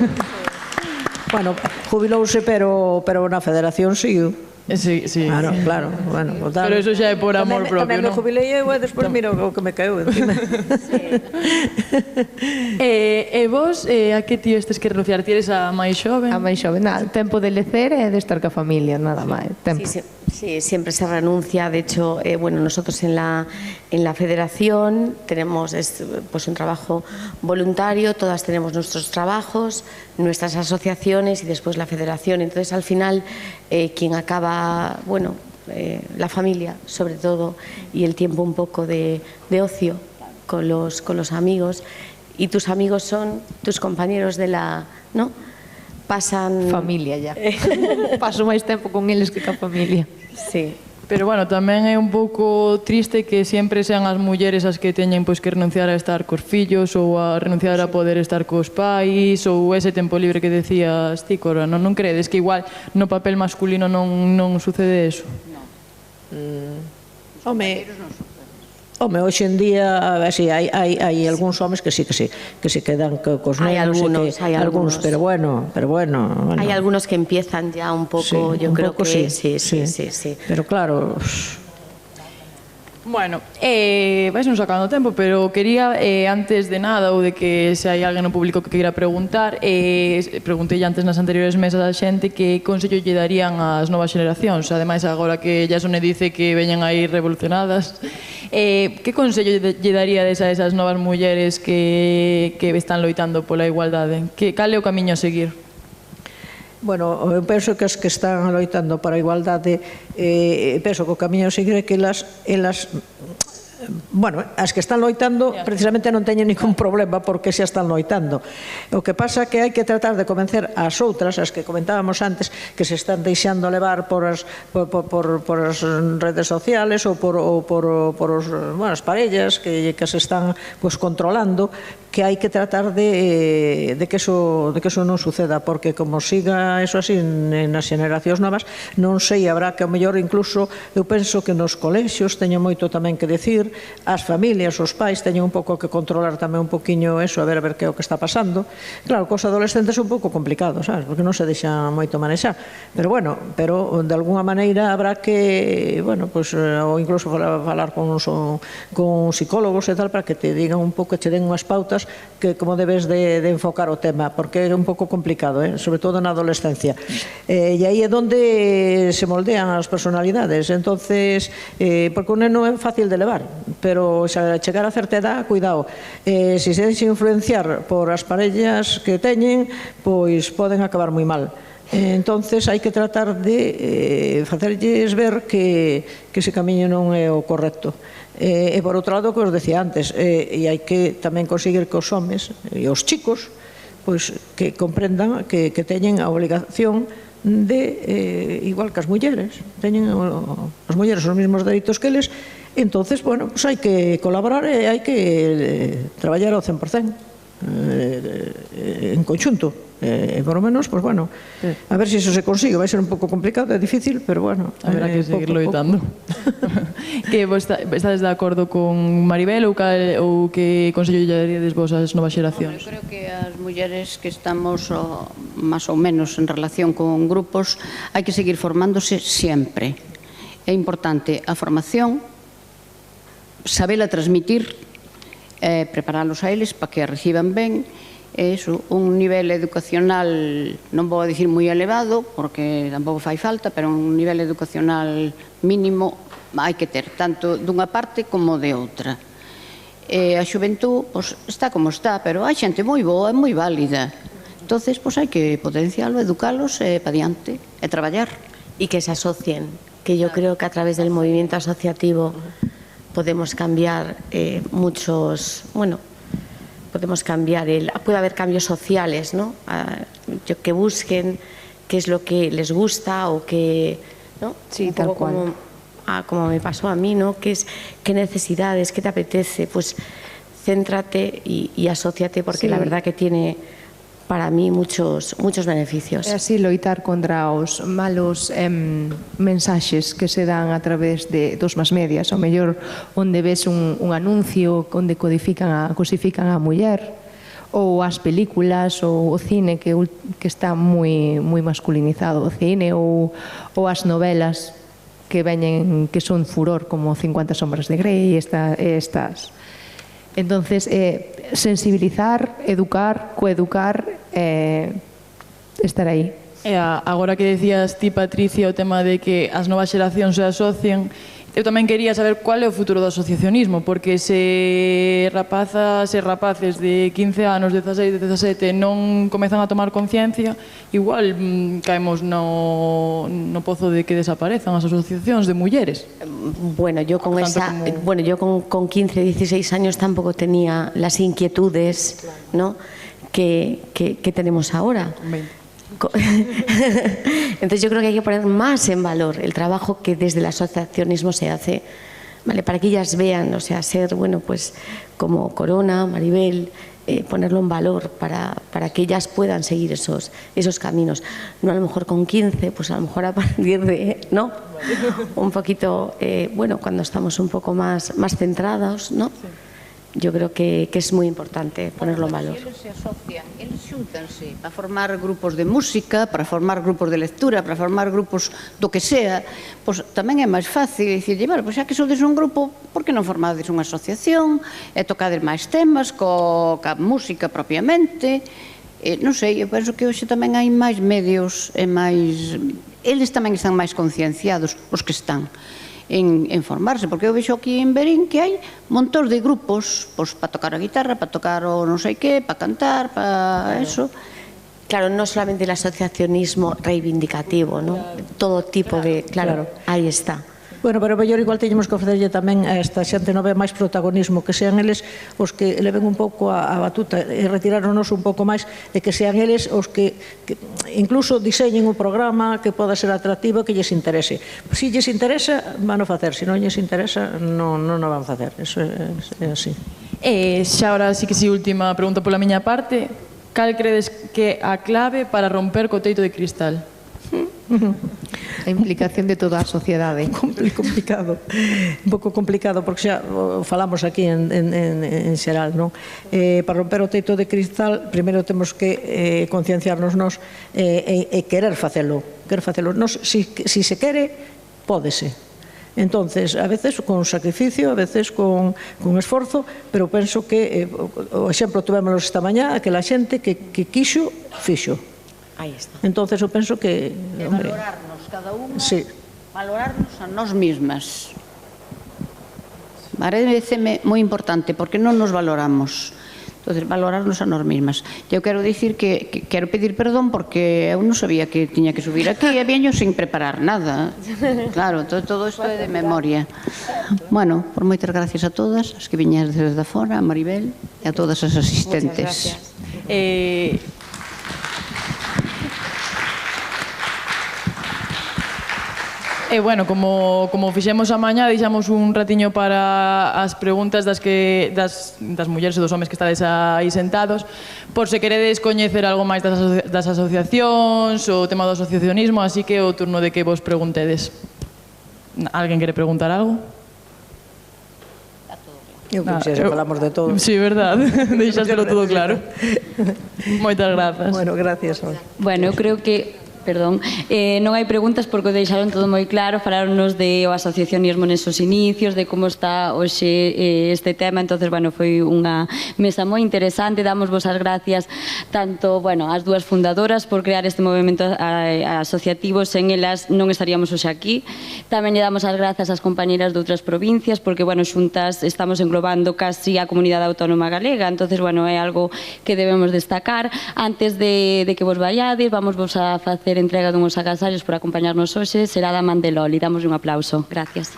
Bueno, jubilouse, pero na federación sigo. Sí. Claro. Bueno, pero eso xa é por amor propio, non? Tamén me jubilei eu e despois miro o que me caeu encima. E vos, a que tío estes que renunciar? Tienes a máis xoven? A máis xoven, nada, tempo de lecer e de estar ca familia, nada máis. Sí, siempre se renuncia. De hecho, bueno, nosotros en la federación tenemos pues un trabajo voluntario, todas tenemos nuestros trabajos, nuestras asociaciones y después la federación. Entonces, al final, quien acaba, bueno, la familia, sobre todo, y el tiempo un poco de ocio con los amigos, y tus amigos son tus compañeros de la, ¿no? Pasan... Familia ya. Paso máis tempo con eles que ca familia. Sí. Pero, bueno, tamén é un pouco triste que sempre sean as mulleres as que teñen que renunciar a estar cos fillos ou a renunciar a poder estar cos pais ou ese tempo libre que decías ti, Cora. Non credes que igual no papel masculino non sucede eso? Home, hoxe en día, así, hai algúns homes que sí quedan cos nenos. Hai algunos, pero bueno. Hay algunos que empiezan ya un poco, yo creo que sí. Pero claro... Bueno, vais non sacando tempo, pero quería, antes de nada, ou de que se hai alguén no público que queira preguntar, preguntei antes nas anteriores mesas a xente que consello lle darían ás novas xeneracións, ademais agora que ya Sone dice que veñen aí revolucionadas, que consello lle daríades a esas novas mulleres que están loitando pola igualdade? Cal é o camiño a seguir? Bueno, eu penso que as que están loitando para a igualdade, penso que o camiño a seguir é que elas bueno, as que están loitando precisamente non teñen ningún problema porque xa están loitando. O que pasa é que hai que tratar de convencer as outras, as que comentábamos antes, que se están deixando levar por as redes sociales ou por as parellas que se están controlando, que hai que tratar de que eso non suceda, porque como siga eso así nas xeneracións novas, non sei, habrá que ao mellor incluso, eu penso que nos colexios teño moito tamén que decir, as familias, os pais teñen un pouco que controlar tamén un poquinho eso, a ver que é o que está pasando. Claro, cos adolescentes é un pouco complicado, sabes, porque non se deixa moito manexar, pero bueno, de alguna maneira habrá que, bueno, pues, ou incluso falar con psicólogos e tal, para que te digan un pouco, che den unhas pautas que como debes de enfocar o tema, porque é un pouco complicado, sobre todo na adolescencia, e aí é onde se moldean as personalidades. Entonces, porque o neno é fácil de levar, pero xa chegar a certa edad, cuidado, se se deixa influenciar por as parellas que teñen, pois poden acabar moi mal. Entonces hai que tratar de facerlles ver que ese camiño non é o correcto. E por outro lado, que os decía antes, e hai que tamén conseguir que os homes e os chicos pois que comprendan que teñen a obligación de, igual que as mulleres, teñen as mulleres os mesmos dereitos que eles. Entonces, bueno, pues hai que colaborar e hai que traballar ao 100% en conxunto. Por lo menos, pues bueno, a ver se iso se consigue. Vai ser un pouco complicado, é difícil, pero bueno, habrá que seguir loitando. Que vos estades de acordo con Maribel ou que consello lle daríades vos ás novas xeracións? Eu creo que as mulleres que estamos máis ou menos en relación con grupos hai que seguir formándose sempre. É importante a formación, sabela transmitir, preparalos a eles para que a reciban ben, un nivel educacional, non vou a dicir moi elevado, porque tampouco fai falta, pero un nivel educacional mínimo hai que ter, tanto dunha parte como de outra. A xuventud está como está, pero hai xente moi boa e moi válida, Entonces, pois hai que potencialo, educalos e para diante, e traballar. Y que se asocien, que yo creo que a través del movimiento asociativo podemos cambiar podemos cambiar, puede haber cambios sociales, ¿no? Que busquen qué es lo que les gusta o que, ¿no? Sí, un tal poco cual. como me pasó a mí, ¿no? ¿Qué necesidades, qué te apetece? Pues céntrate y asóciate, porque Sí. la verdad que tiene para mí muchos beneficios. É así loitar contra os malos mensaxes que se dan a través dos más medias. Ao mellor onde ves un anuncio onde cosifican a muller, ou as películas ou o cine que está moi masculinizado, o cine ou as novelas que veñen, que son furor, como 50 sombras de Grey e estas. Entonces, sensibilizar, educar, coeducar, estar aí. E agora que decías ti, Patricia, o tema de que as novas xeracións se asocian, eu tamén quería saber cuál é o futuro do asociacionismo, porque se rapazas e rapaces de 15 anos, 16, 17 non comezan a tomar conciencia, igual caemos no pozo de que desaparezan as asociacións de mulleres. Bueno, yo con con 15, 16 años tampoco tenía las inquietudes, ¿no? que tenemos ahora. Entonces yo creo que hay que poner más en valor el trabajo que desde el asociacionismo se hace, ¿vale? Para que ellas vean, o sea, ser, bueno, pues como Corona, Maribel, ponerlo en valor para que ellas puedan seguir esos caminos. No a lo mejor con 15, pues a lo mejor a partir de, ¿no? Un poquito, bueno, cuando estamos un poco más centrados, ¿no? Yo creo que es muy importante ponerlo en valor. Eles se asocian, eles xúntanse para formar grupos de música, para formar grupos de lectura, para formar grupos do que sea, pois tamén é máis fácil dicirlle, bueno, pois xa que sodes un grupo, por que non formades unha asociación e tocades máis temas ca música propiamente? Non sei, eu penso que hoxe tamén hai máis medios e máis... Eles tamén están máis concienciados, os que están en formarse, porque eu vexo aquí en Verín que hai montón de grupos, pois para tocar a guitarra, para tocar o non sei que, para cantar, para eso. Claro, no solamente el asociacionismo reivindicativo, ¿no? Todo tipo de... Claro, ahí está. Bueno, pero mellor igual teñemos que ofrecerlle tamén a esta xente nova máis protagonismo, que sean eles os que leven un pouco a batuta e retiráronos un pouco máis, e que sean eles os que incluso diseñen un programa que poda ser atractivo, que lles interese. Si lles interesa, van a facer, se non lles interesa, non o van a facer. Eso é así. E xa ahora sí que si última pregunta pola miña parte, cal credes que a clave para romper co teito de cristal? A implicación de toda a sociedade. Complicado, un pouco complicado, porque xa falamos aquí en xeral, non? Para romper o teito de cristal, primeiro temos que concienciarnos nós e querer facelo. Si se quere, pódese. Entonces, a veces con sacrificio, a veces con esforzo, pero penso que o exemplo tuvémoslo esta mañá, aquela xente que quixo, fixo. Ahí está. Entonces eu penso que... valorarnos cada unha, sí. valorarnos a nós mismas. Pareceme moi importante, porque non nos valoramos. Entonces, valorarnos a nós mismas. Eu quero dicir que quero pedir perdón porque eu non sabía que tiña que subir aquí e viño sin preparar nada. Claro, todo isto é de memoria. Bueno, por moitas gracias a todas, as que viñas desde fora, a Maribel e a todas as asistentes. Muchas gracias. E, bueno, como fixemos a mañá, deixamos un ratiño para as preguntas das mulleres e dos homes que estades aí sentados, por se queredes coñecer algo máis das asociacións, o tema do asociacionismo, así que o turno de que vos preguntedes. Alguén quere preguntar algo? Eu que xa falamos de todo. Sí, verdad, deixástelo todo claro. Moitas grazas. Bueno, gracias. Bueno, eu creo que Perdón, non hai preguntas porque o deixaron todo moi claro, falaronnos de o asociacionismo nesos inicios, de como está hoxe este tema, entonces, bueno, foi unha mesa moi interesante, damos vos as gracias tanto, bueno, as dúas fundadoras por crear este movimento asociativo, sen elas non estaríamos hoxe aquí, tamén lle damos as grazas ás compañeras de outras provincias, porque, bueno, xuntas estamos englobando casi a comunidade autónoma galega, entonces, bueno, é algo que debemos destacar. Antes de que vos vaiades, vamos vos a facer entrega dunhos agasallos por acompañarnos hoxe, será da man de Loli. Damos un aplauso. Gracias.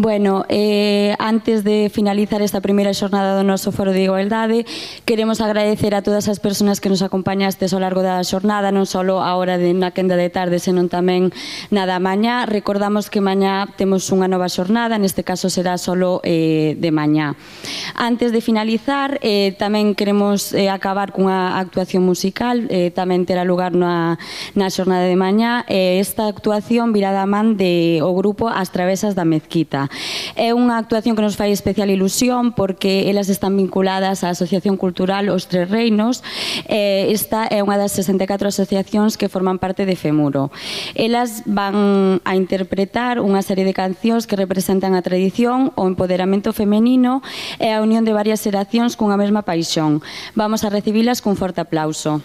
Bueno, antes de finalizar esta primeira xornada do noso Foro de Igualdade, queremos agradecer a todas as persoas que nos acompañastes ao largo da xornada, non só a hora na quenda de tarde, senón tamén na da mañá. Recordamos que mañá temos unha nova xornada, neste caso será só de mañá. Antes de finalizar, tamén queremos acabar cunha actuación musical, tamén terá lugar na xornada de mañá. Esta actuación virá da man do grupo As Travesas da Mezquita. É unha actuación que nos fai especial ilusión porque elas están vinculadas á Asociación Cultural Os Tres Reinos. Esta é unha das 64 asociacións que forman parte de FEMURO. Elas van a interpretar unha serie de cancións que representan a tradición, o empoderamento femenino e a unión de varias xeracións cunha mesma paixón. Vamos a recibilas cun forte aplauso.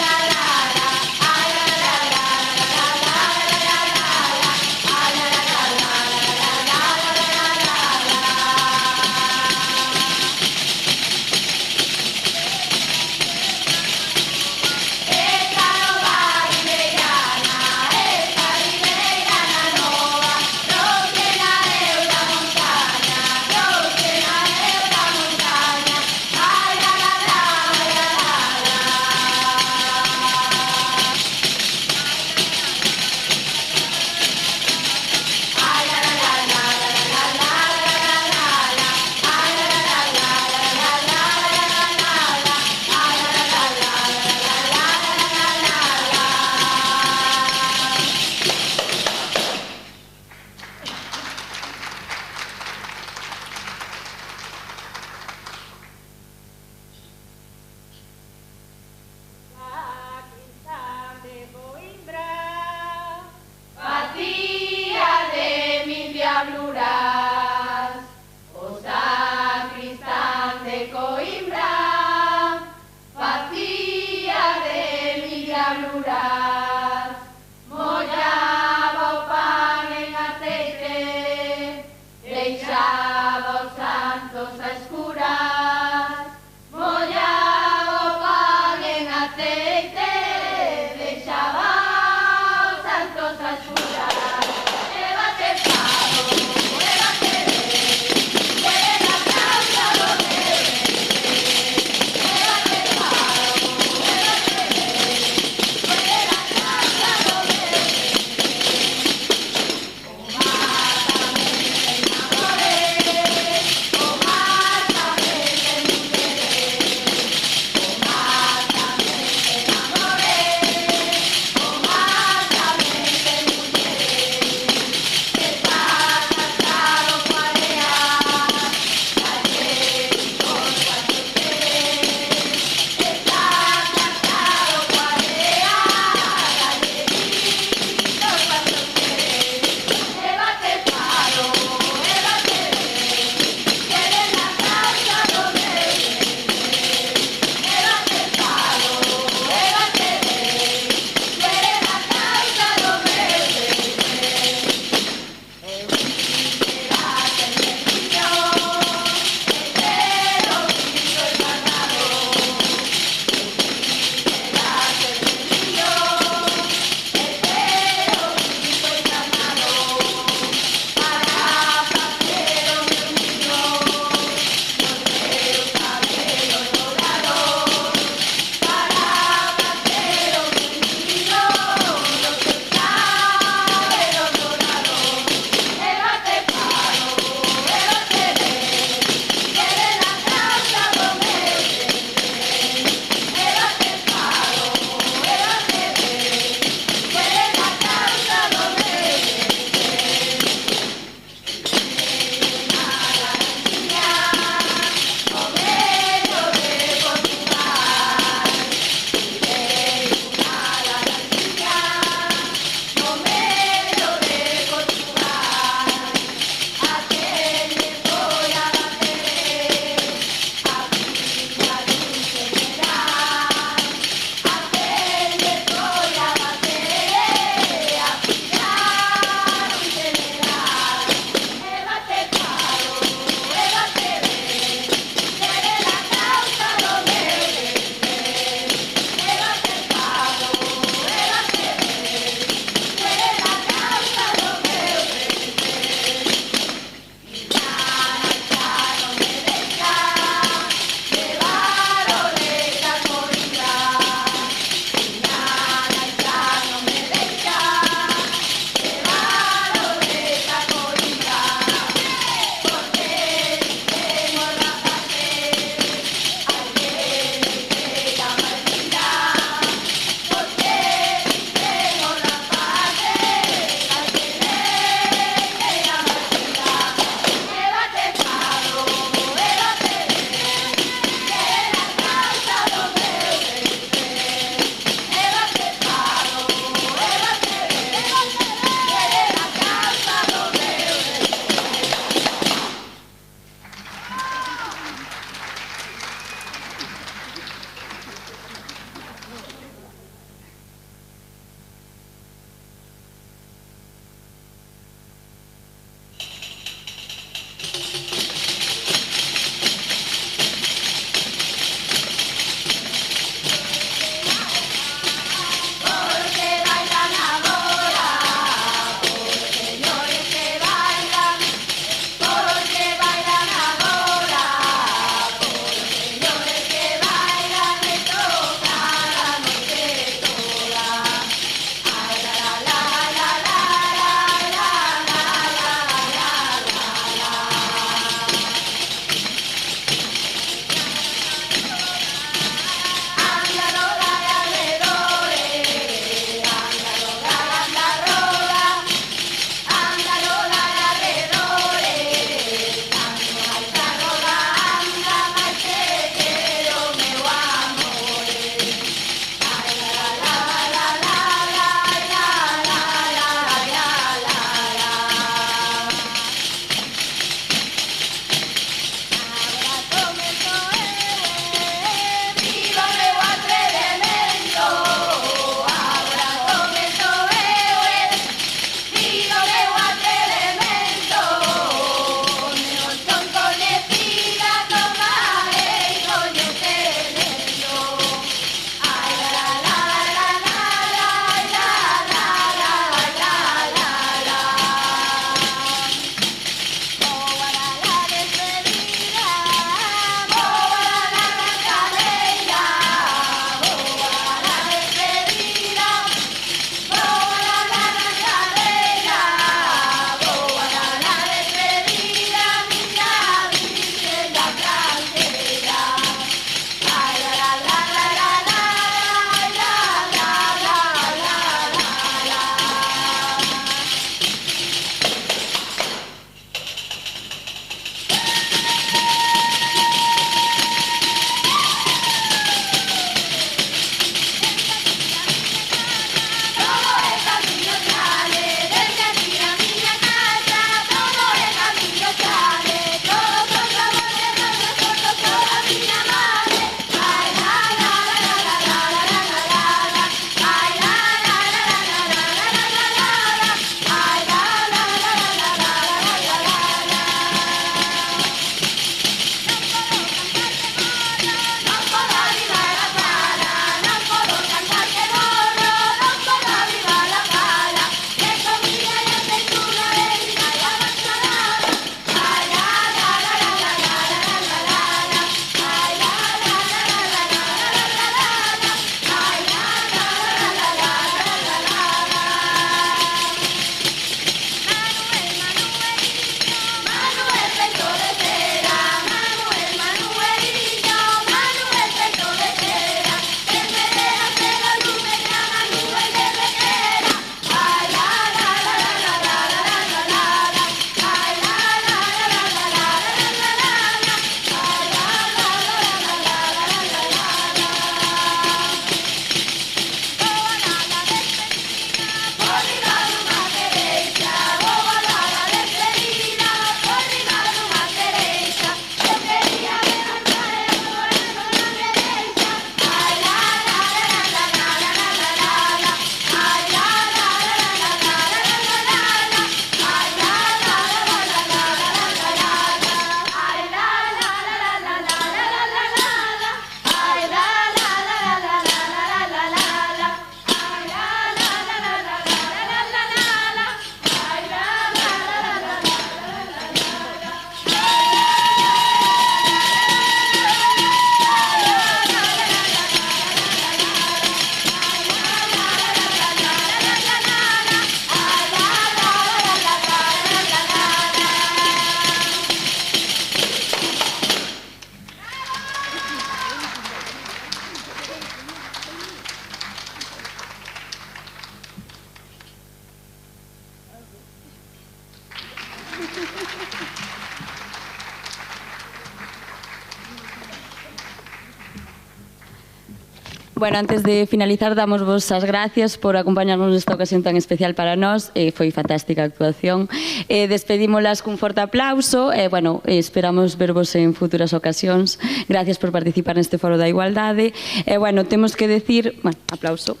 Bueno, antes de finalizar, damos vos as gracias por acompañarnos nesta ocasión tan especial para nós. Foi fantástica a actuación. Despedímolas cun forte aplauso. Bueno, esperamos vervos en futuras ocasións. Gracias por participar neste Foro da Igualdade. Bueno, temos que decir... Bueno, aplauso.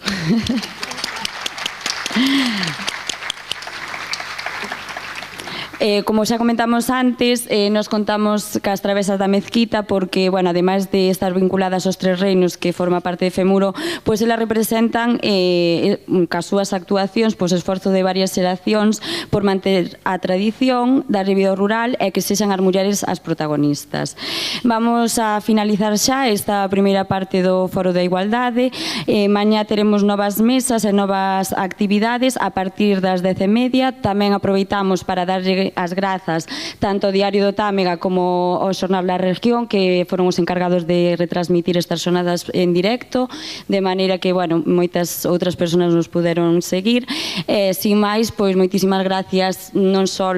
Como xa comentamos antes, nos contamos cas travesas da Mezquita porque, bueno, ademais de estar vinculadas aos Tres Reinos, que forma parte de Femuro, pois elas representan cas súas actuacións, pois esforzo de varias xeracións por manter a tradición da vida rural e que sexan as mulleres as protagonistas. Vamos a finalizar xa esta primeira parte do Foro da Igualdade. Mañá teremos novas mesas e novas actividades a partir das 10:30. Tamén aproveitamos para darlle as grazas tanto ao Diario do Támega como ao Xornal da Región, que foron os encargados de retransmitir estas xornadas en directo, de maneira que, bueno, moitas outras persoas nos puderon seguir. Sin máis, pois moitísimas gracias non só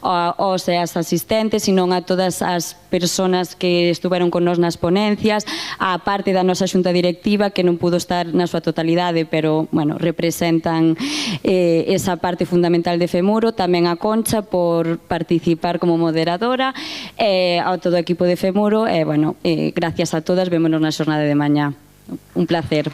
aos e as asistentes, sino a todas as persoas que estuveron con nós nas ponencias, a parte da nosa xunta directiva que non pudo estar na súa totalidade, pero, bueno, representan esa parte fundamental de Femuro, tamén a Concha por participar como moderadora, ao todo o equipo de Femuro, e, bueno, gracias a todas, vémonos na xornada de mañá. Un placer.